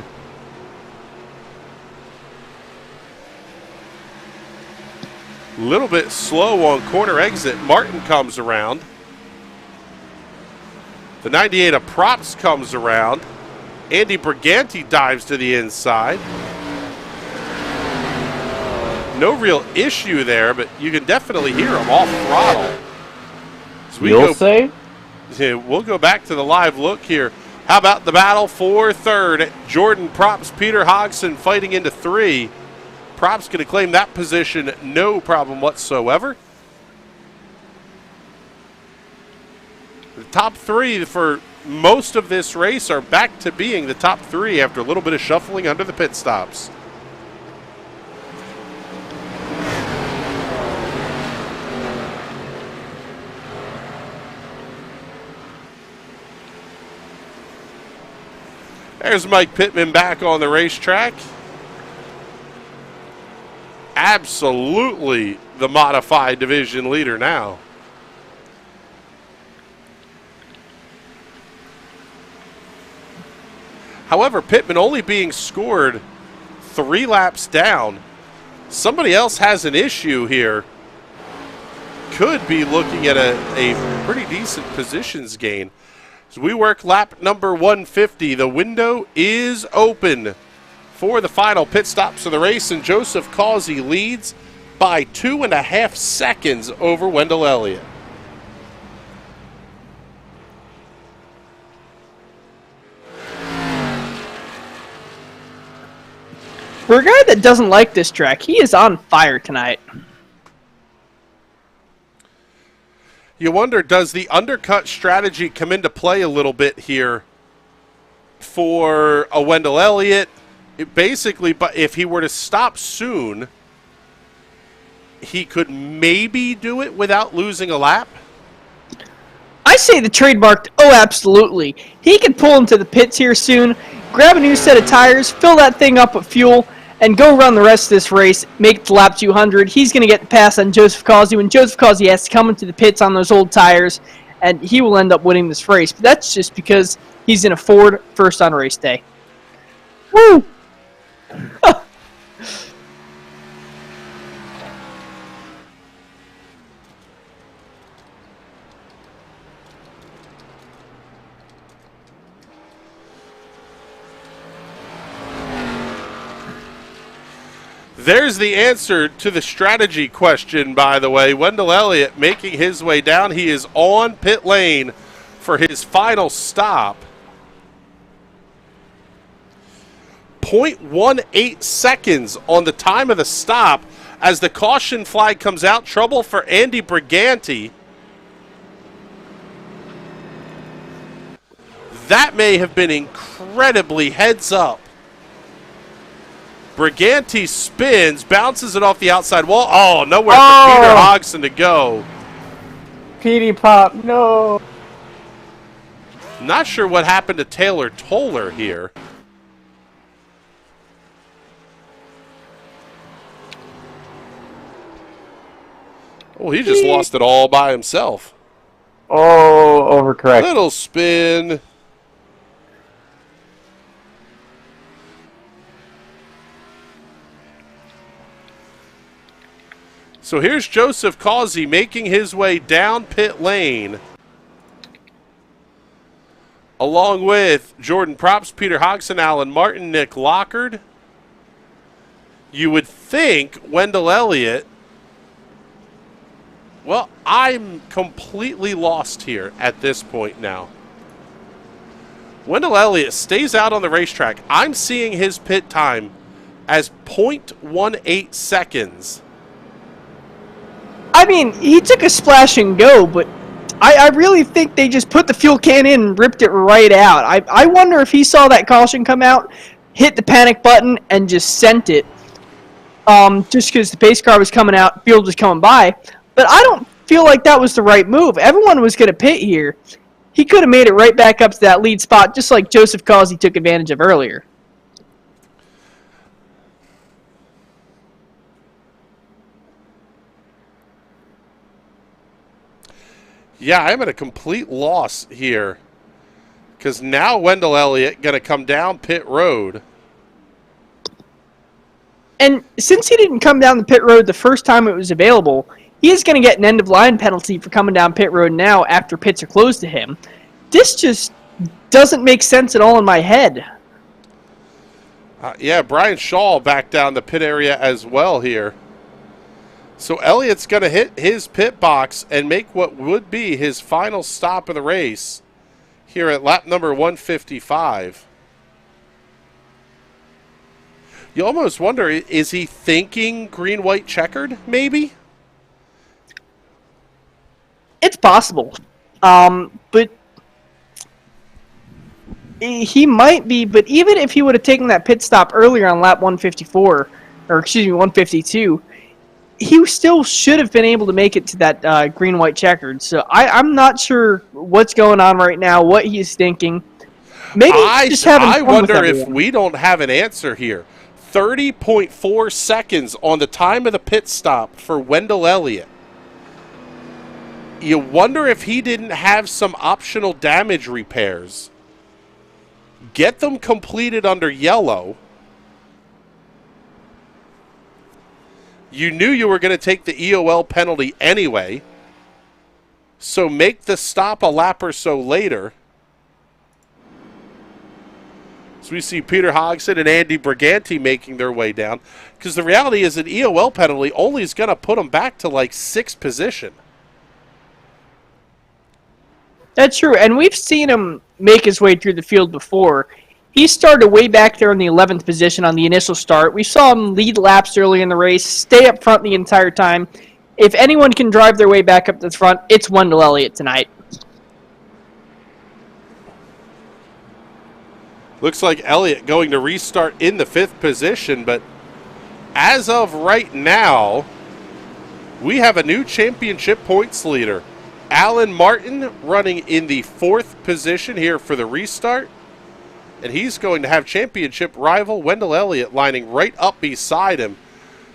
Little bit slow on corner exit. Martin comes around. The 98 of Props comes around. Andy Briganti dives to the inside. No real issue there, but you can definitely hear him off throttle. So You'll say? Yeah, we'll go back to the live look here. How about the battle for third? Jordan Props, Peter Hodgson fighting into 3. Props going to claim that position, no problem whatsoever. The top 3 for most of this race are back to being the top 3 after a little bit of shuffling under the pit stops. There's Mike Pittman back on the racetrack. Absolutely the modified division leader now. However, Pittman only being scored 3 laps down. Somebody else has an issue here. Could be looking at a pretty decent positions gain. As we work lap number 150, the window is open for the final pit stops of the race, and Joseph Causey leads by 2.5 seconds over Wendell Elliott. For a guy that doesn't like this track, he is on fire tonight. You wonder, does the undercut strategy come into play a little bit here for a Wendell Elliott? Basically, but if he were to stop soon, he could maybe do it without losing a lap? I say the trademarked, oh, absolutely. He could pull into the pits here soon, grab a new set of tires, fill that thing up with fuel, and go run the rest of this race, make it to lap 200. He's going to get the pass on Joseph Causey when Joseph Causey has to come into the pits on those old tires, and he will end up winning this race. But that's just because he's in a Ford first on race day. Woo! There's the answer to the strategy question, by the way. Wendell Elliott making his way down. He is on pit lane for his final stop. 0.18 seconds on the time of the stop as the caution flag comes out. Trouble for Andy Briganti. That may have been incredibly heads up. Briganti spins, bounces it off the outside wall. Oh, nowhere for Peter Hodgson to go. Petey Pop, no. Not sure what happened to Taylor Toller here. Oh, he just lost it all by himself. Oh, overcorrect. Little spin. So here's Joseph Causey making his way down pit lane, along with Jordan Props, Peter Hodgson, Alan Martin, Nick Lockard. You would think Wendell Elliott. Well, I'm completely lost here at this point now. Wendell Elliott stays out on the racetrack. I'm seeing his pit time as 0.18 seconds. I mean, he took a splash and go, but I really think they just put the fuel can in and ripped it right out. I wonder if he saw that caution come out, hit the panic button, and just sent it. Just because the pace car was coming out, fuel was coming by. But I don't feel like that was the right move. Everyone was going to pit here. He could have made it right back up to that lead spot, just like Joseph Causey took advantage of earlier. Yeah, I'm at a complete loss here. Because now Wendell Elliott going to come down pit road. And since he didn't come down the pit road the first time it was available, he is going to get an end-of-line penalty for coming down pit road now after pits are closed to him. This just doesn't make sense at all in my head. Yeah, Brian Shaw back down the pit area as well here. So Elliott's going to hit his pit box and make what would be his final stop of the race here at lap number 155. You almost wonder, is he thinking green-white checkered, maybe? It's possible. But he might be, but even if he would have taken that pit stop earlier on lap 154, or excuse me, 152, he still should have been able to make it to that green-white checkered. So I'm not sure what's going on right now, what he's thinking. Maybe he's just having fun. I wonder if we don't have an answer here. 30.4 seconds on the time of the pit stop for Wendell Elliott. You wonder if he didn't have some optional damage repairs. Get them completed under yellow. You knew you were going to take the EOL penalty anyway, so make the stop a lap or so later. So we see Peter Hodgson and Andy Briganti making their way down. Because the reality is an EOL penalty only is going to put them back to like 6th position. That's true, and we've seen him make his way through the field before. He started way back there in the 11th position on the initial start. We saw him lead laps early in the race, stay up front the entire time. If anyone can drive their way back up to the front, it's Wendell Elliott tonight. Looks like Elliott going to restart in the 5th position, but as of right now, we have a new championship points leader. Alan Martin running in the 4th position here for the restart, and he's going to have championship rival Wendell Elliott lining right up beside him.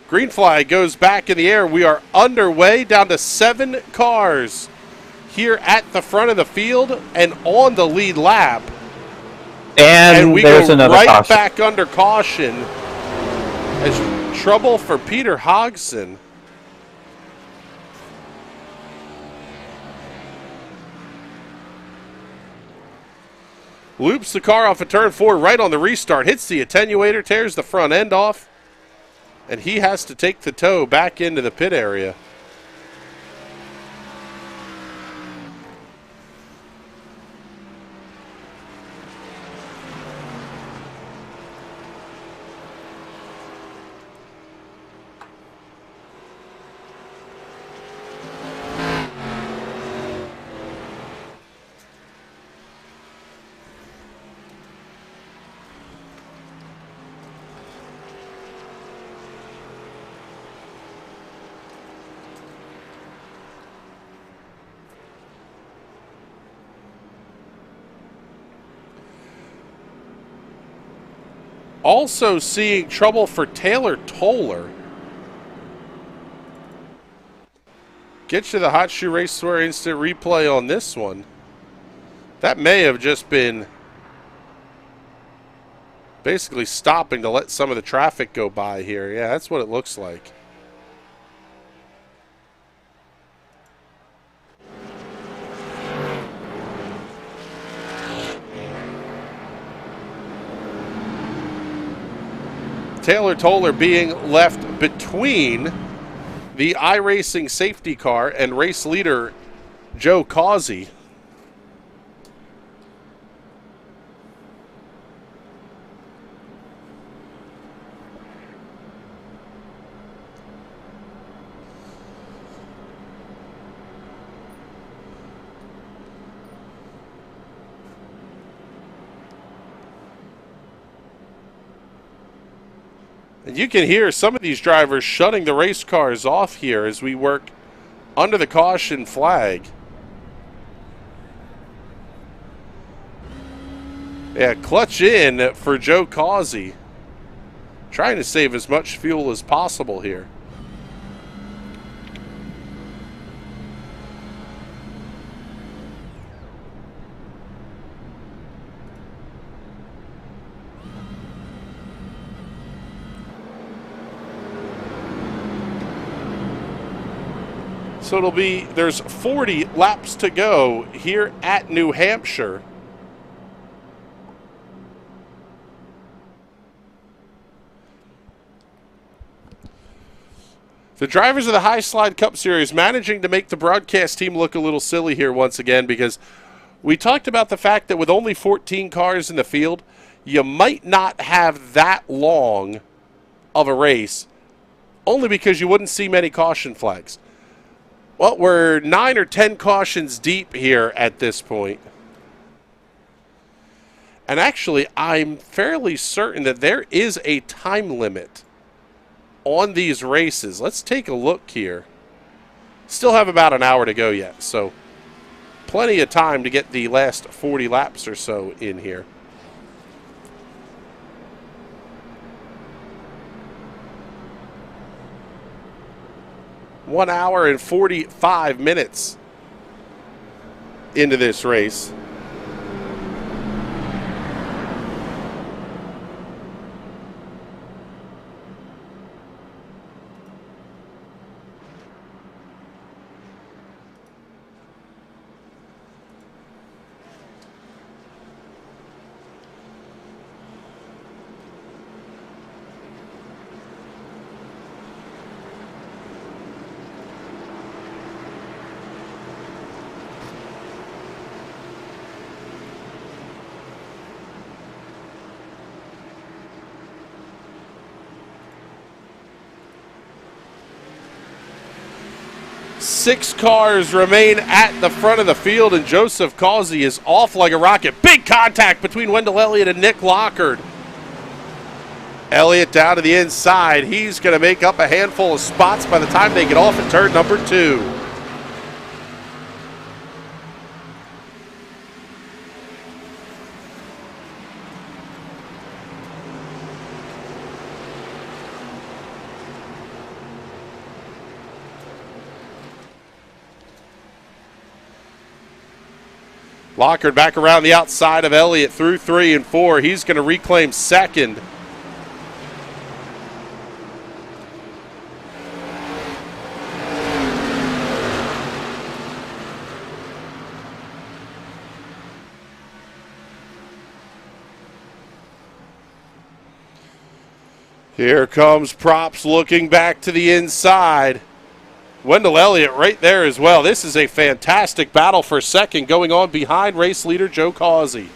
Green flag goes back in the air. We are underway, down to 7 cars here at the front of the field and on the lead lap. And we there's go another right caution. back under caution as trouble for Peter Hodgson. Loops the car off of turn 4 right on the restart, hits the attenuator, tears the front end off, and he has to take the tow back into the pit area. Also seeing trouble for Taylor Toller. Get you the Hot Shoe Racewear instant replay on this one. That may have just been basically stopping to let some of the traffic go by here. Yeah, that's what it looks like. Taylor Toller being left between the iRacing safety car and race leader Joe Causey. And you can hear some of these drivers shutting the race cars off here as we work under the caution flag. Yeah, clutch in for Joe Causey. Trying to save as much fuel as possible here. So it'll be, there's 40 laps to go here at New Hampshire. The drivers of the High Slide Cup Series managing to make the broadcast team look a little silly here once again, because we talked about the fact that with only 14 cars in the field, you might not have that long of a race, only because you wouldn't see many caution flags. Well, we're 9 or 10 cautions deep here at this point. And actually, I'm fairly certain that there is a time limit on these races. Let's take a look here. Still have about an hour to go yet, so plenty of time to get the last 40 laps or so in here. One hour and 45 minutes into this race. 6 cars remain at the front of the field, and Joseph Causey is off like a rocket. Big contact between Wendell Elliott and Nick Lockard. Elliott down to the inside. He's going to make up a handful of spots by the time they get off at turn number 2. Lockard back around the outside of Elliott through 3 and 4. He's going to reclaim second. Here comes Props looking back to the inside. Wendell Elliott right there as well. This is a fantastic battle for second going on behind race leader Joe Causey.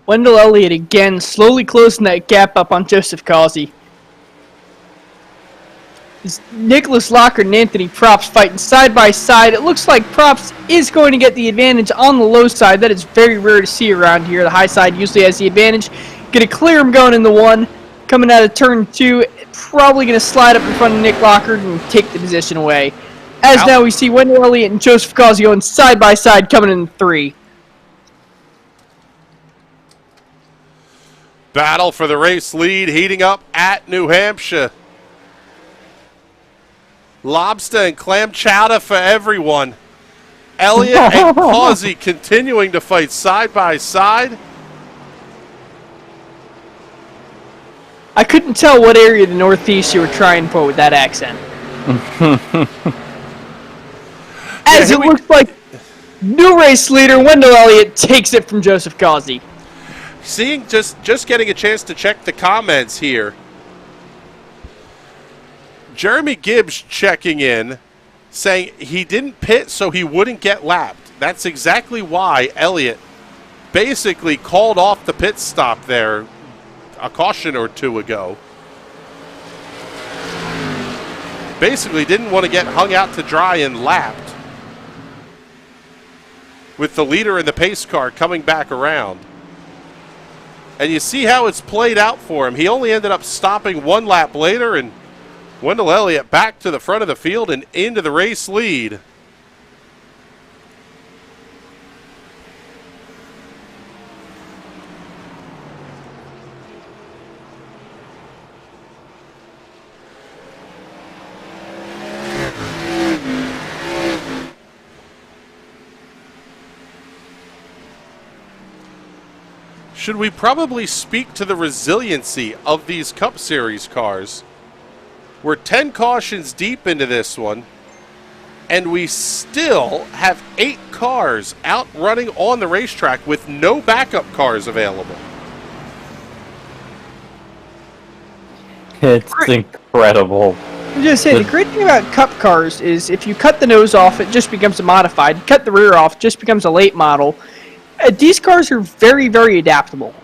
Wendell Elliott again slowly closing that gap up on Joseph Causey. Nicholas Lockard and Anthony Props fighting side by side. It looks like Props is going to get the advantage on the low side. That is very rare to see around here. The high side usually has the advantage. Going to clear him going in the 1. Coming out of turn 2. Probably going to slide up in front of Nick Lockard and take the position away. As now we see Wendell Elliott and Joseph Causey going side by side coming in 3. Battle for the race lead heating up at New Hampshire. Lobster and clam chowder for everyone. Elliott and Causey continuing to fight side by side. I couldn't tell what area of the Northeast you were trying for with that accent. As it looks like new race leader Wendell Elliott takes it from Joseph Causey. Seeing just getting a chance to check the comments here. Jeremy Gibbs checking in, saying he didn't pit so he wouldn't get lapped. That's exactly why Elliott basically called off the pit stop there a caution or 2 ago. Basically didn't want to get hung out to dry and lapped, with the leader in the pace car coming back around. And you see how it's played out for him. He only ended up stopping 1 lap later, and Wendell Elliott back to the front of the field and into the race lead. Should we probably speak to the resiliency of these Cup Series cars? We're 10 cautions deep into this one, and we still have 8 cars out running on the racetrack with no backup cars available. It's incredible. I was going to say, the great thing about Cup cars is if you cut the nose off, it just becomes a modified. Cut the rear off, it just becomes a late model. These cars are very, very adaptable.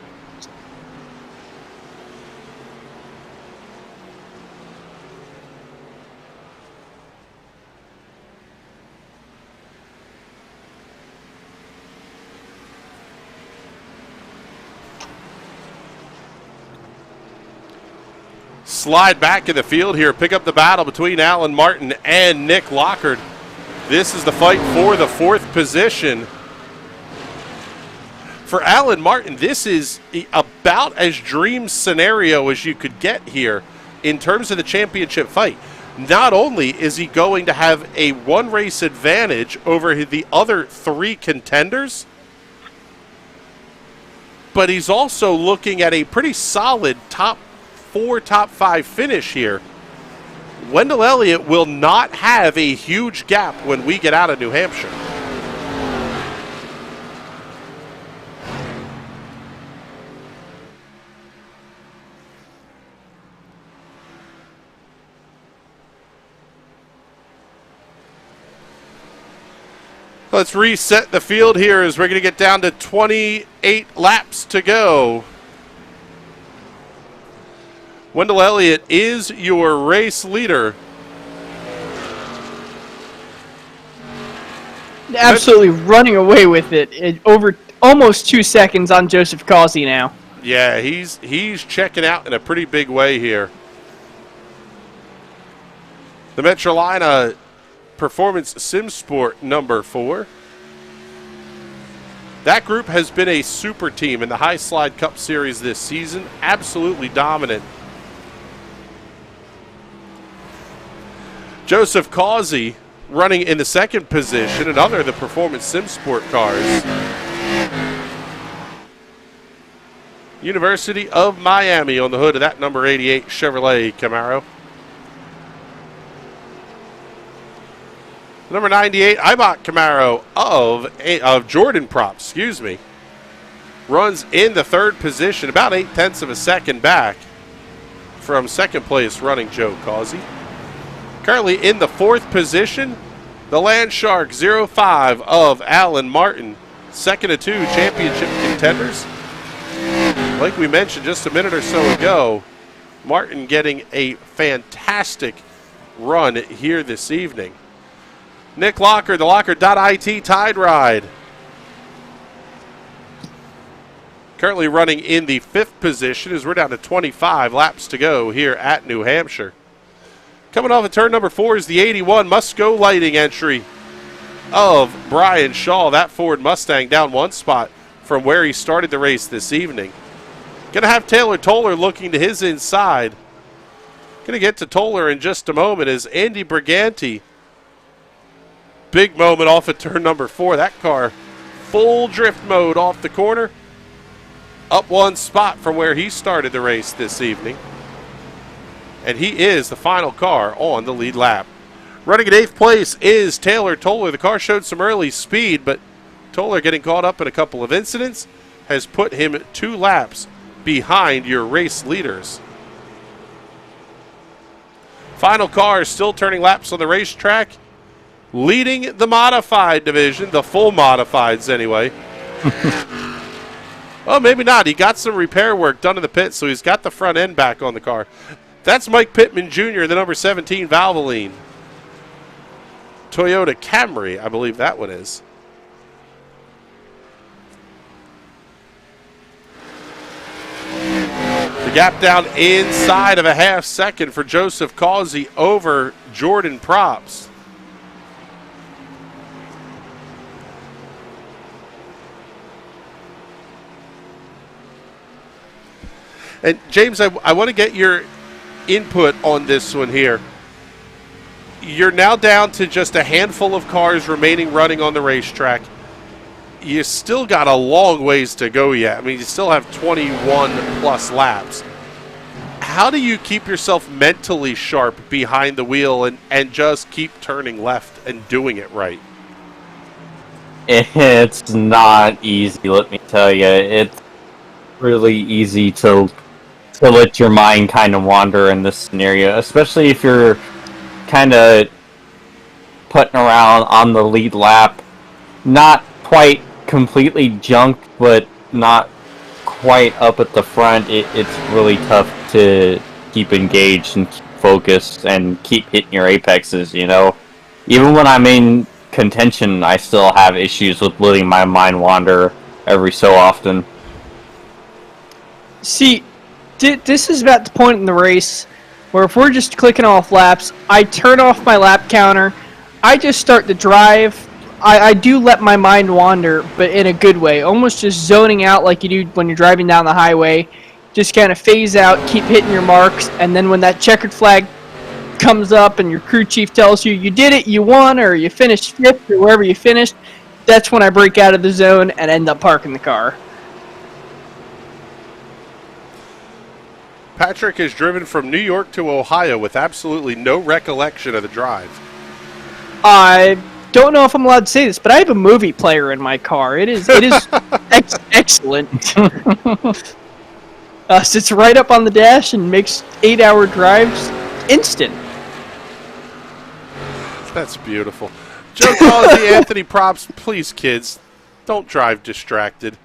Slide back in the field here, pick up the battle between Alan Martin and Nick Lockard. This is the fight for the 4th position. For Alan Martin, this is about as dream scenario as you could get here in terms of the championship fight. Not only is he going to have a 1 race advantage over the other 3 contenders, but he's also looking at a pretty solid top 4, top 5 finish here. Wendell Elliott will not have a huge gap when we get out of New Hampshire. Let's reset the field here as we're going to get down to 28 laps to go. Wendell Elliott is your race leader. Absolutely running away with it. Over almost 2 seconds on Joseph Causey now. Yeah, he's checking out in a pretty big way here. The Metrolina Performance Sim Sport number 4. That group has been a super team in the High Slide Cup Series this season. Absolutely dominant. Joseph Causey running in the second position, another of the Performance Sim Sport cars. University of Miami on the hood of that number 88 Chevrolet Camaro. Number 98 Ibach Camaro of Jordan Props, runs in the third position, about 0.8 of a second back from second place running Joe Causey. Currently in the fourth position, the Landshark 05 of Alan Martin, second of 2 championship contenders. Like we mentioned just a minute or so ago, Martin getting a fantastic run here this evening. Nick Locker, the Locker.IT Tide Ride. Currently running in the fifth position as we're down to 25 laps to go here at New Hampshire. Coming off of turn number 4 is the 81 Musco Lighting entry of Brian Shaw. That Ford Mustang down 1 spot from where he started the race this evening. Going to have Taylor Toller looking to his inside. Going to get to Toller in just a moment as Andy Briganti. Big moment off of turn number 4. That car full drift mode off the corner. Up 1 spot from where he started the race this evening. And he is the final car on the lead lap. Running in 8th place is Taylor Toller. The car showed some early speed, but Toller getting caught up in a couple of incidents has put him 2 laps behind your race leaders. Final car still turning laps on the racetrack. Leading the modified division, the full modifieds anyway. Oh, maybe not. He got some repair work done in the pit, so he's got the front end back on the car. That's Mike Pittman Jr., the number 17 Valvoline. Toyota Camry, I believe that one is. The gap down inside of a half second for Joseph Causey over Jordan Props. And James, I want to get your input on this one here. You're now down to just a handful of cars remaining running on the racetrack. You still got a long ways to go yet. I mean, you still have 21 plus laps. How do you keep yourself mentally sharp behind the wheel and just keep turning left and doing it right? It's not easy, let me tell you. It's really easy to let your mind kind of wander in this scenario, especially if you're kind of putting around on the lead lap, not quite completely junked, but not quite up at the front. It's really tough to keep engaged and keep focused and keep hitting your apexes, you know. Even when I'm in contention, I still have issues with letting my mind wander every so often. See, this is about the point in the race where if we're just clicking off laps, I turn off my lap counter, I just start to drive. I do let my mind wander, but in a good way, almost just zoning out like you do when you're driving down the highway. Just kind of phase out, keep hitting your marks, and then when that checkered flag comes up and your crew chief tells you you did it, you won, or you finished 5th, or wherever you finished, that's when I break out of the zone and end up parking the car. Patrick has driven from New York to Ohio with absolutely no recollection of the drive. I don't know if I'm allowed to say this, but I have a movie player in my car. It is excellent. Sits right up on the dash and makes 8-hour drives instant. That's beautiful. Joe Causey, Anthony Props, please, kids, don't drive distracted.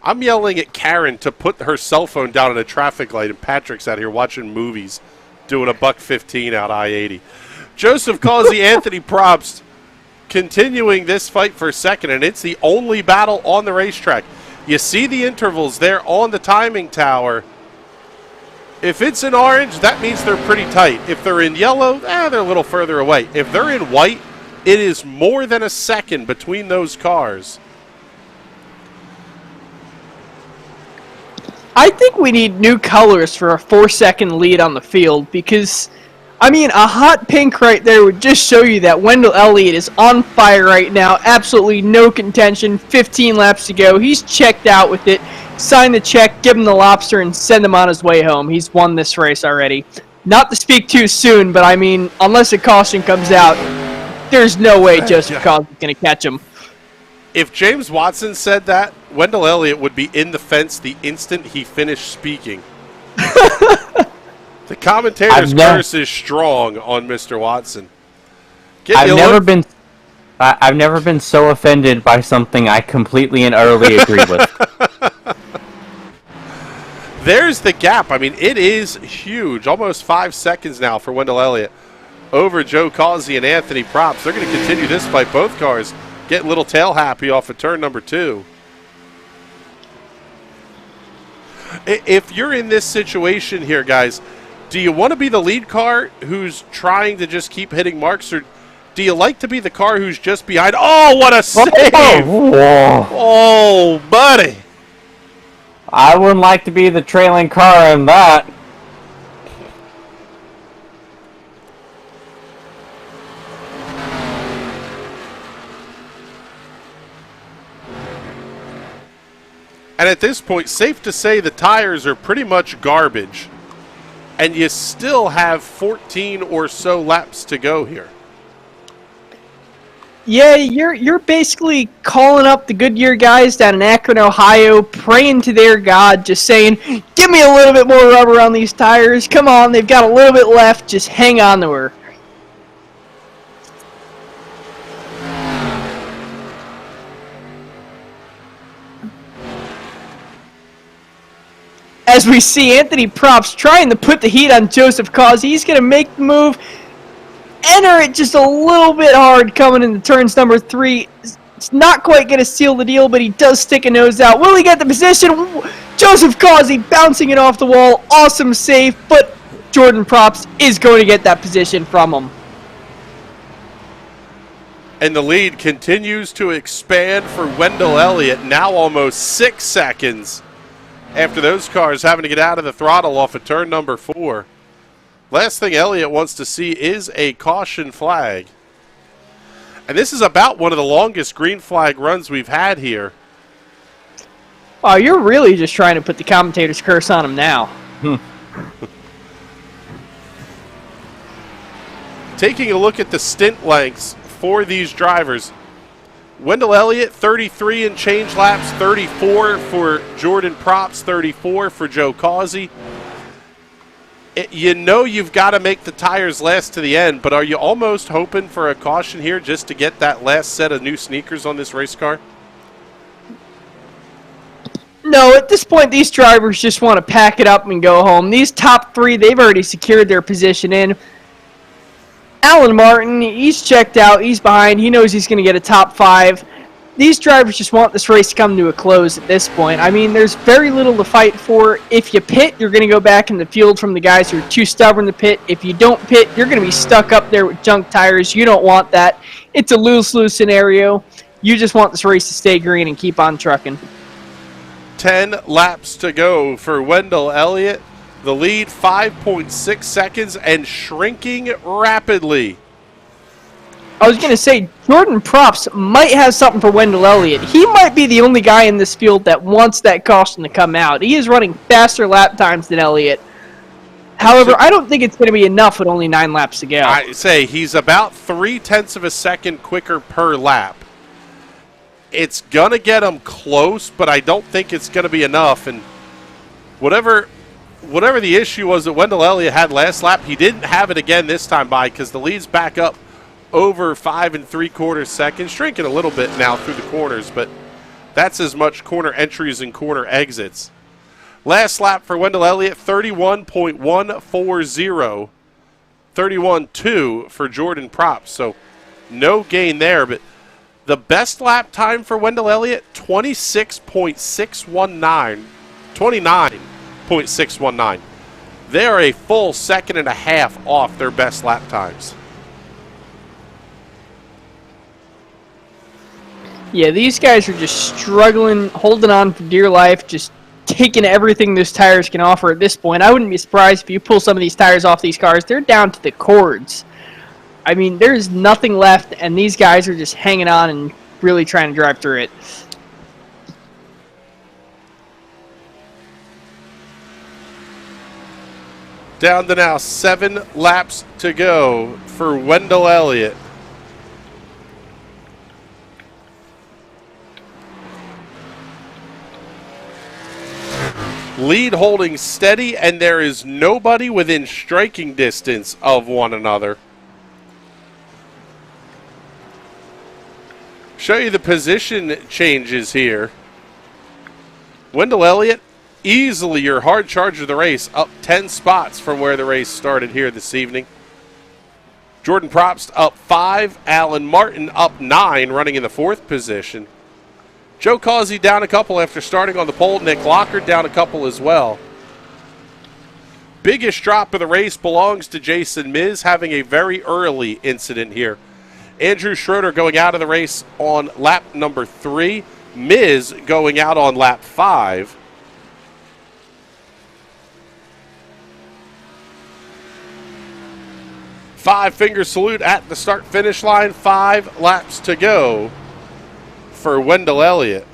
I'm yelling at Karen to put her cell phone down at a traffic light, and Patrick's out here watching movies, doing a $1.15 out I-80. Joseph Causey, Anthony Props, continuing this fight for second, and it's the only battle on the racetrack. You see the intervals there on the timing tower. If it's in orange, that means they're pretty tight. If they're in yellow, they're a little further away. If they're in white, it is more than a second between those cars. I think we need new colors for a 4-second lead on the field because, I mean, a hot pink right there would just show you that Wendell Elliott is on fire right now. Absolutely no contention. 15 laps to go. He's checked out with it. Sign the check, give him the lobster, and send him on his way home. He's won this race already. Not to speak too soon, but I mean, unless a caution comes out, there's no way Joseph Causey's going to catch him. If James Watson said that, Wendell Elliott would be in the fence the instant he finished speaking. The commentator's curse is strong on Mr. Watson. I've never been so offended by something I completely and utterly agree with. There's the gap. I mean, it is huge. Almost 5 seconds now for Wendell Elliott over Joe Causey and Anthony Props. They're going to continue this fight. Both cars getting a little tail happy off of turn number 2. If you're in this situation here, guys, do you want to be the lead car who's trying to just keep hitting marks, or do you like to be the car who's just behind? Oh, what a save! Oh, buddy. I wouldn't like to be the trailing car in that. And at this point, safe to say the tires are pretty much garbage. And you still have 14 or so laps to go here. Yeah, you're basically calling up the Goodyear guys down in Akron, Ohio, praying to their God, just saying, give me a little bit more rubber on these tires. Come on, they've got a little bit left. Just hang on to her. As we see Anthony Props trying to put the heat on Joseph Causey, he's going to make the move. Enter it just a little bit hard coming into turns number 3. It's not quite going to seal the deal, but he does stick a nose out. Will he get the position? Joseph Causey bouncing it off the wall. Awesome save, but Jordan Props is going to get that position from him. And the lead continues to expand for Wendell Elliott, now almost 6 seconds after those cars having to get out of the throttle off of turn number 4. Last thing Elliott wants to see is a caution flag. And this is about one of the longest green flag runs we've had here. Oh, you're really just trying to put the commentator's curse on him now. Taking a look at the stint lengths for these drivers. Wendell Elliott, 33 and change laps, 34 for Jordan Props, 34 for Joe Causey. You know you've got to make the tires last to the end, but are you almost hoping for a caution here just to get that last set of new sneakers on this race car? No, at this point, these drivers just want to pack it up and go home. These top 3, they've already secured their position in. Alan Martin, he's checked out. He's behind. He knows he's going to get a top 5. These drivers just want this race to come to a close at this point. I mean, there's very little to fight for. If you pit, you're going to go back in the field from the guys who are too stubborn to pit. If you don't pit, you're going to be stuck up there with junk tires. You don't want that. It's a lose-lose scenario. You just want this race to stay green and keep on trucking. 10 laps to go for Wendell Elliott. The lead 5.6 seconds and shrinking rapidly. I was going to say, Jordan Props might have something for Wendell Elliott. He might be the only guy in this field that wants that caution to come out. He is running faster lap times than Elliott. However, I don't think it's going to be enough with only 9 laps to go. I say he's about 0.3 of a second quicker per lap. It's going to get him close, but I don't think it's going to be enough. And whatever the issue was that Wendell Elliott had last lap, he didn't have it again this time by because the lead's back up over 5 3/4 seconds. Shrinking a little bit now through the corners, but that's as much corner entries and corner exits. Last lap for Wendell Elliott, 31.140. 31.2 for Jordan Props. So no gain there, but the best lap time for Wendell Elliott, 26.619. 29.619. They are a full second and a half off their best lap times. Yeah, these guys are just struggling, holding on for dear life, just taking everything those tires can offer at this point. I wouldn't be surprised if you pull some of these tires off these cars. They're down to the cords. I mean, there's nothing left, and these guys are just hanging on and really trying to drive through it. Down to now 7 laps to go for Wendell Elliott. Lead holding steady, and there is nobody within striking distance of one another. Show you the position changes here. Wendell Elliott, easily your hard charger of the race, up 10 spots from where the race started here this evening. Jordan Probst up 5, Alan Martin up 9, running in the 4th position. Joe Causey down a couple after starting on the pole. Nick Lockard down a couple as well. Biggest drop of the race belongs to Jason Miz, having a very early incident here. Andrew Schroeder going out of the race on lap number 3. Miz going out on lap 5. Five-finger salute at the start-finish line. 5 laps to go for Wendell Elliott.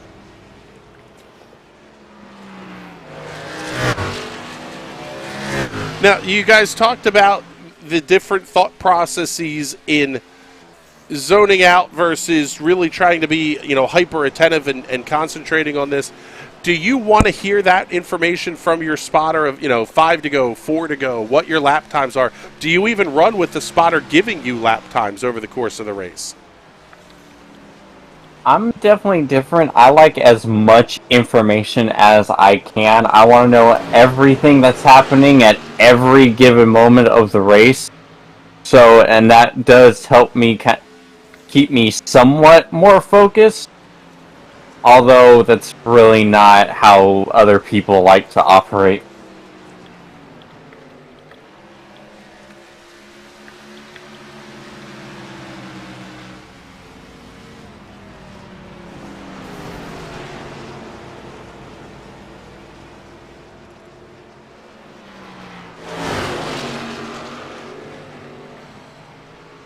Now, you guys talked about the different thought processes in zoning out versus really trying to be, hyper attentive and concentrating on this. Do you want to hear that information from your spotter of, 5 to go, 4 to go, what your lap times are? Do you even run with the spotter giving you lap times over the course of the race? I'm definitely different. I like as much information as I can. I want to know everything that's happening at every given moment of the race. So, and that does help me keep me somewhat more focused. Although that's really not how other people like to operate.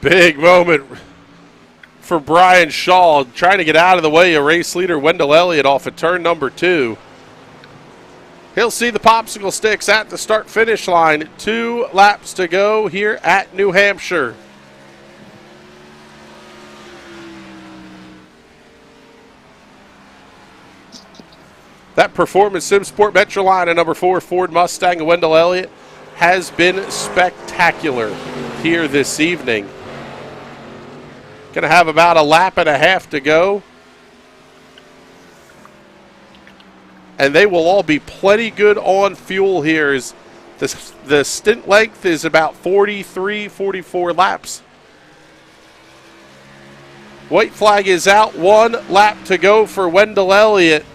Big moment for Brian Shaw, trying to get out of the way of race leader Wendell Elliott off of turn number 2. He'll see the popsicle sticks at the start-finish line. 2 laps to go here at New Hampshire. That Performance Sim Sport Metrolina number 4 Ford Mustang of Wendell Elliott has been spectacular here this evening. Going to have about a lap and a half to go. And they will all be plenty good on fuel here. The stint length is about 43, 44 laps. White flag is out. 1 lap to go for Wendell Elliott.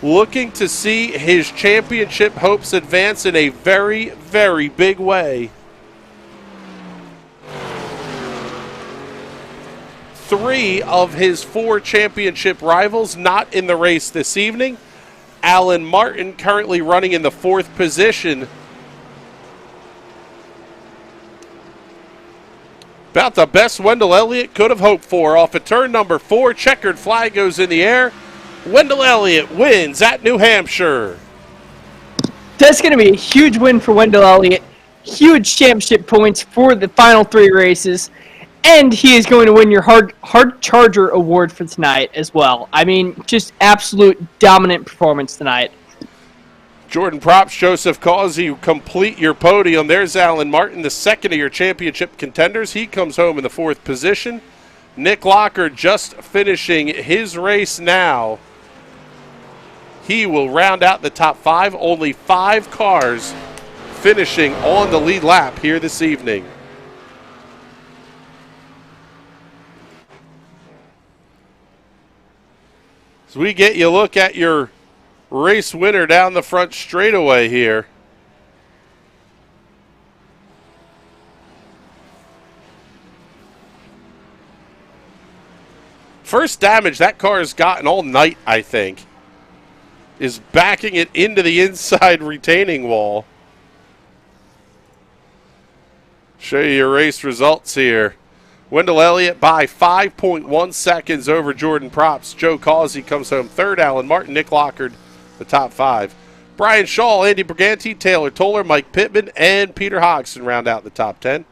Looking to see his championship hopes advance in a very, very big way. 3 of his 4 championship rivals not in the race this evening. Alan Martin currently running in the 4th position. About the best Wendell Elliott could have hoped for. Off of turn number 4, checkered flag goes in the air. Wendell Elliott wins at New Hampshire. That's going to be a huge win for Wendell Elliott. Huge championship points for the final 3 races. And he is going to win your hard charger award for tonight as well. I mean, just absolute dominant performance tonight. Jordan Props, Joseph Causey complete your podium. There's Alan Martin, the second of your championship contenders. He comes home in the 4th position. Nick Locker just finishing his race now. He will round out the top 5. Only 5 cars finishing on the lead lap here this evening. So we get you a look at your race winner down the front straightaway here. First damage that car has gotten all night, I think, is backing it into the inside retaining wall. Show you your race results here. Wendell Elliott by 5.1 seconds over Jordan Props. Joe Causey comes home 3rd. Alan Martin, Nick Lockard, the top 5. Brian Shaw, Andy Briganti, Taylor Toller, Mike Pittman, and Peter Hodgson round out the top 10.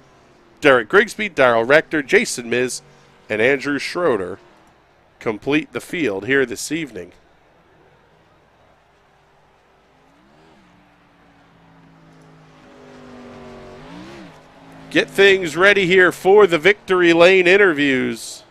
Derek Grigsby, Darrell Rector, Jason Miz, and Andrew Schroeder complete the field here this evening. Get things ready here for the Victory Lane interviews.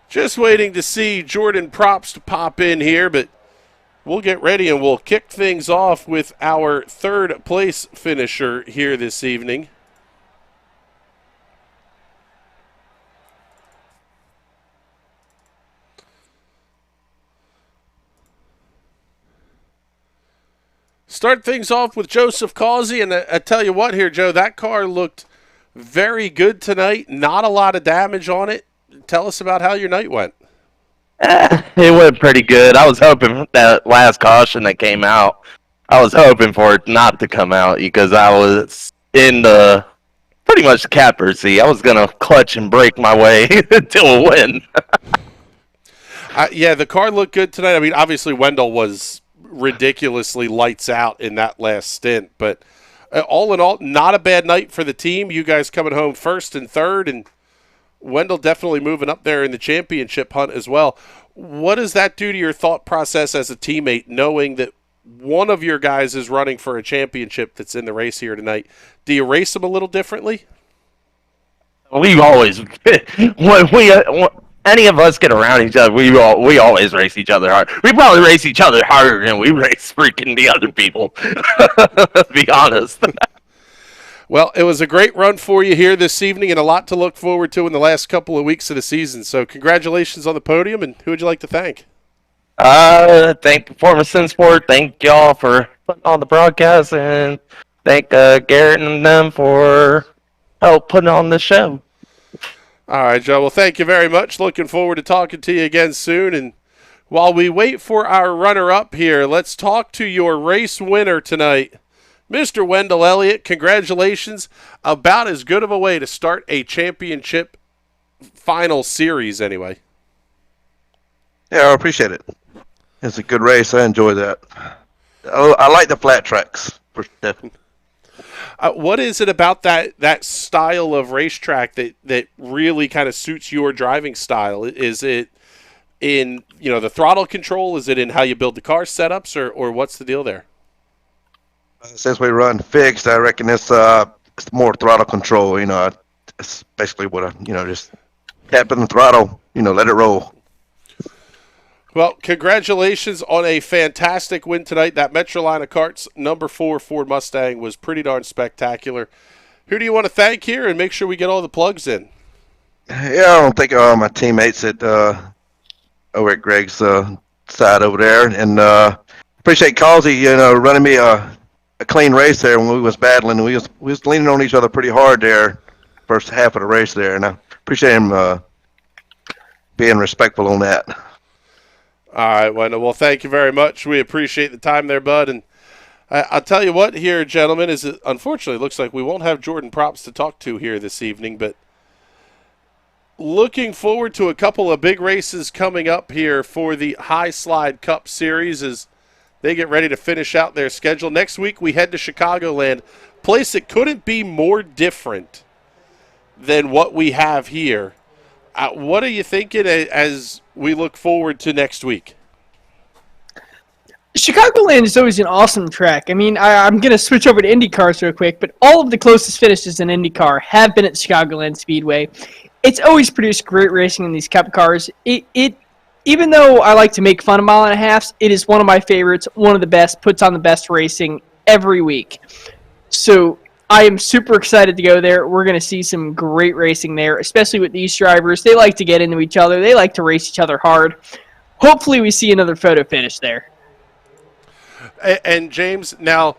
Just waiting to see Jordan Props to pop in here, but we'll get ready and we'll kick things off with our 3rd place finisher here this evening. Start things off with Joseph Causey, and I tell you what here, Joe, that car looked very good tonight. Not a lot of damage on it. Tell us about how your night went. It went pretty good. I was hoping that last caution that came out, I was hoping for it not to come out because I was in the pretty much the capper seat. I was going to clutch and break my way to a win. Yeah, the car looked good tonight. I mean, obviously Wendell was ridiculously lights out in that last stint, but all in all, not a bad night for the team. You guys coming home 1st and 3rd, and Wendell definitely moving up there in the championship hunt as well. What does that do to your thought process as a teammate, knowing that one of your guys is running for a championship that's in the race here tonight? Do you race them a little differently? We always, when any of us get around each other, we always race each other hard. We probably race each other harder than we race freaking the other people. Let's be honest. Well, it was a great run for you here this evening and a lot to look forward to in the last couple of weeks of the season. So congratulations on the podium, and who would you like to thank? Thank Performance Sim Sport. Thank y'all for putting on the broadcast, and thank Garrett and them for help putting on the show. All right, Joe. Well, thank you very much. Looking forward to talking to you again soon. And while we wait for our runner-up here, let's talk to your race winner tonight, Mr. Wendell Elliott. Congratulations. About as good of a way to start a championship final series anyway. Yeah, I appreciate it. It's a good race. I enjoy that. I like the flat tracks. What is it about that style of racetrack that really kind of suits your driving style? Is it in the throttle control? Is it in how you build the car setups, or what's the deal there? Since we run fixed, I reckon it's more throttle control. It's basically what I just tapping the throttle. Let it roll. Well, congratulations on a fantastic win tonight. That Metrolina Karts number 4 Ford Mustang was pretty darn spectacular. Who do you want to thank here, and make sure we get all the plugs in? Yeah, I don't think my teammates at over at Greg's side over there, and appreciate Causey, running me a clean race there when we was battling. We was leaning on each other pretty hard there, first half of the race there, and I appreciate him being respectful on that. All right, Wendell. Well, thank you very much. We appreciate the time there, bud. And I'll tell you what here, gentlemen, is it unfortunately looks like we won't have Jordan Props to talk to here this evening, but looking forward to a couple of big races coming up here for the High Slide Cup Series as they get ready to finish out their schedule. Next week, we head to Chicagoland. place that couldn't be more different than what we have here. What are you thinking as we look forward to next week? Chicagoland is always an awesome track. I mean, I'm going to switch over to IndyCars real quick, but all of the closest finishes in IndyCar have been at Chicagoland Speedway. It's always produced great racing in these Cup cars. Even though I like to make fun of mile and a halves, it is one of my favorites, one of the best, puts on the best racing every week. So I am super excited to go there. We're going to see some great racing there, especially with these drivers. They like to get into each other. They like to race each other hard. Hopefully we see another photo finish there. And James, now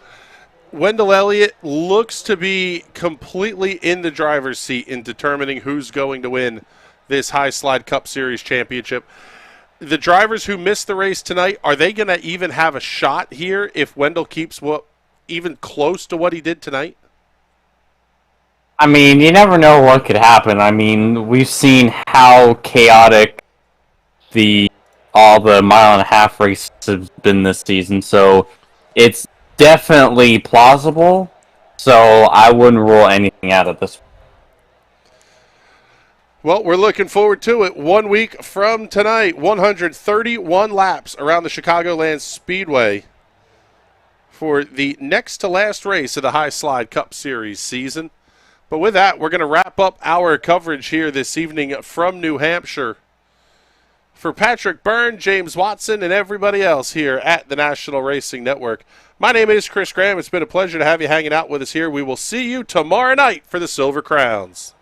Wendell Elliott looks to be completely in the driver's seat in determining who's going to win this High Slide Cup Series championship. The drivers who missed the race tonight, are they going to even have a shot here if Wendell keeps even close to what he did tonight? I mean, you never know what could happen. I mean, we've seen how chaotic all the mile and a half races have been this season, so it's definitely plausible. So I wouldn't rule anything out at this point. Well, we're looking forward to it. 1 week from tonight, 131 laps around the Chicagoland Speedway for the next to last race of the High Slide Cup Series season. But with that, we're going to wrap up our coverage here this evening from New Hampshire. For Patrick Byrne, James Watson, and everybody else here at the National Racing Network, my name is Chris Graham. It's been a pleasure to have you hanging out with us here. We will see you tomorrow night for the Silver Crowns.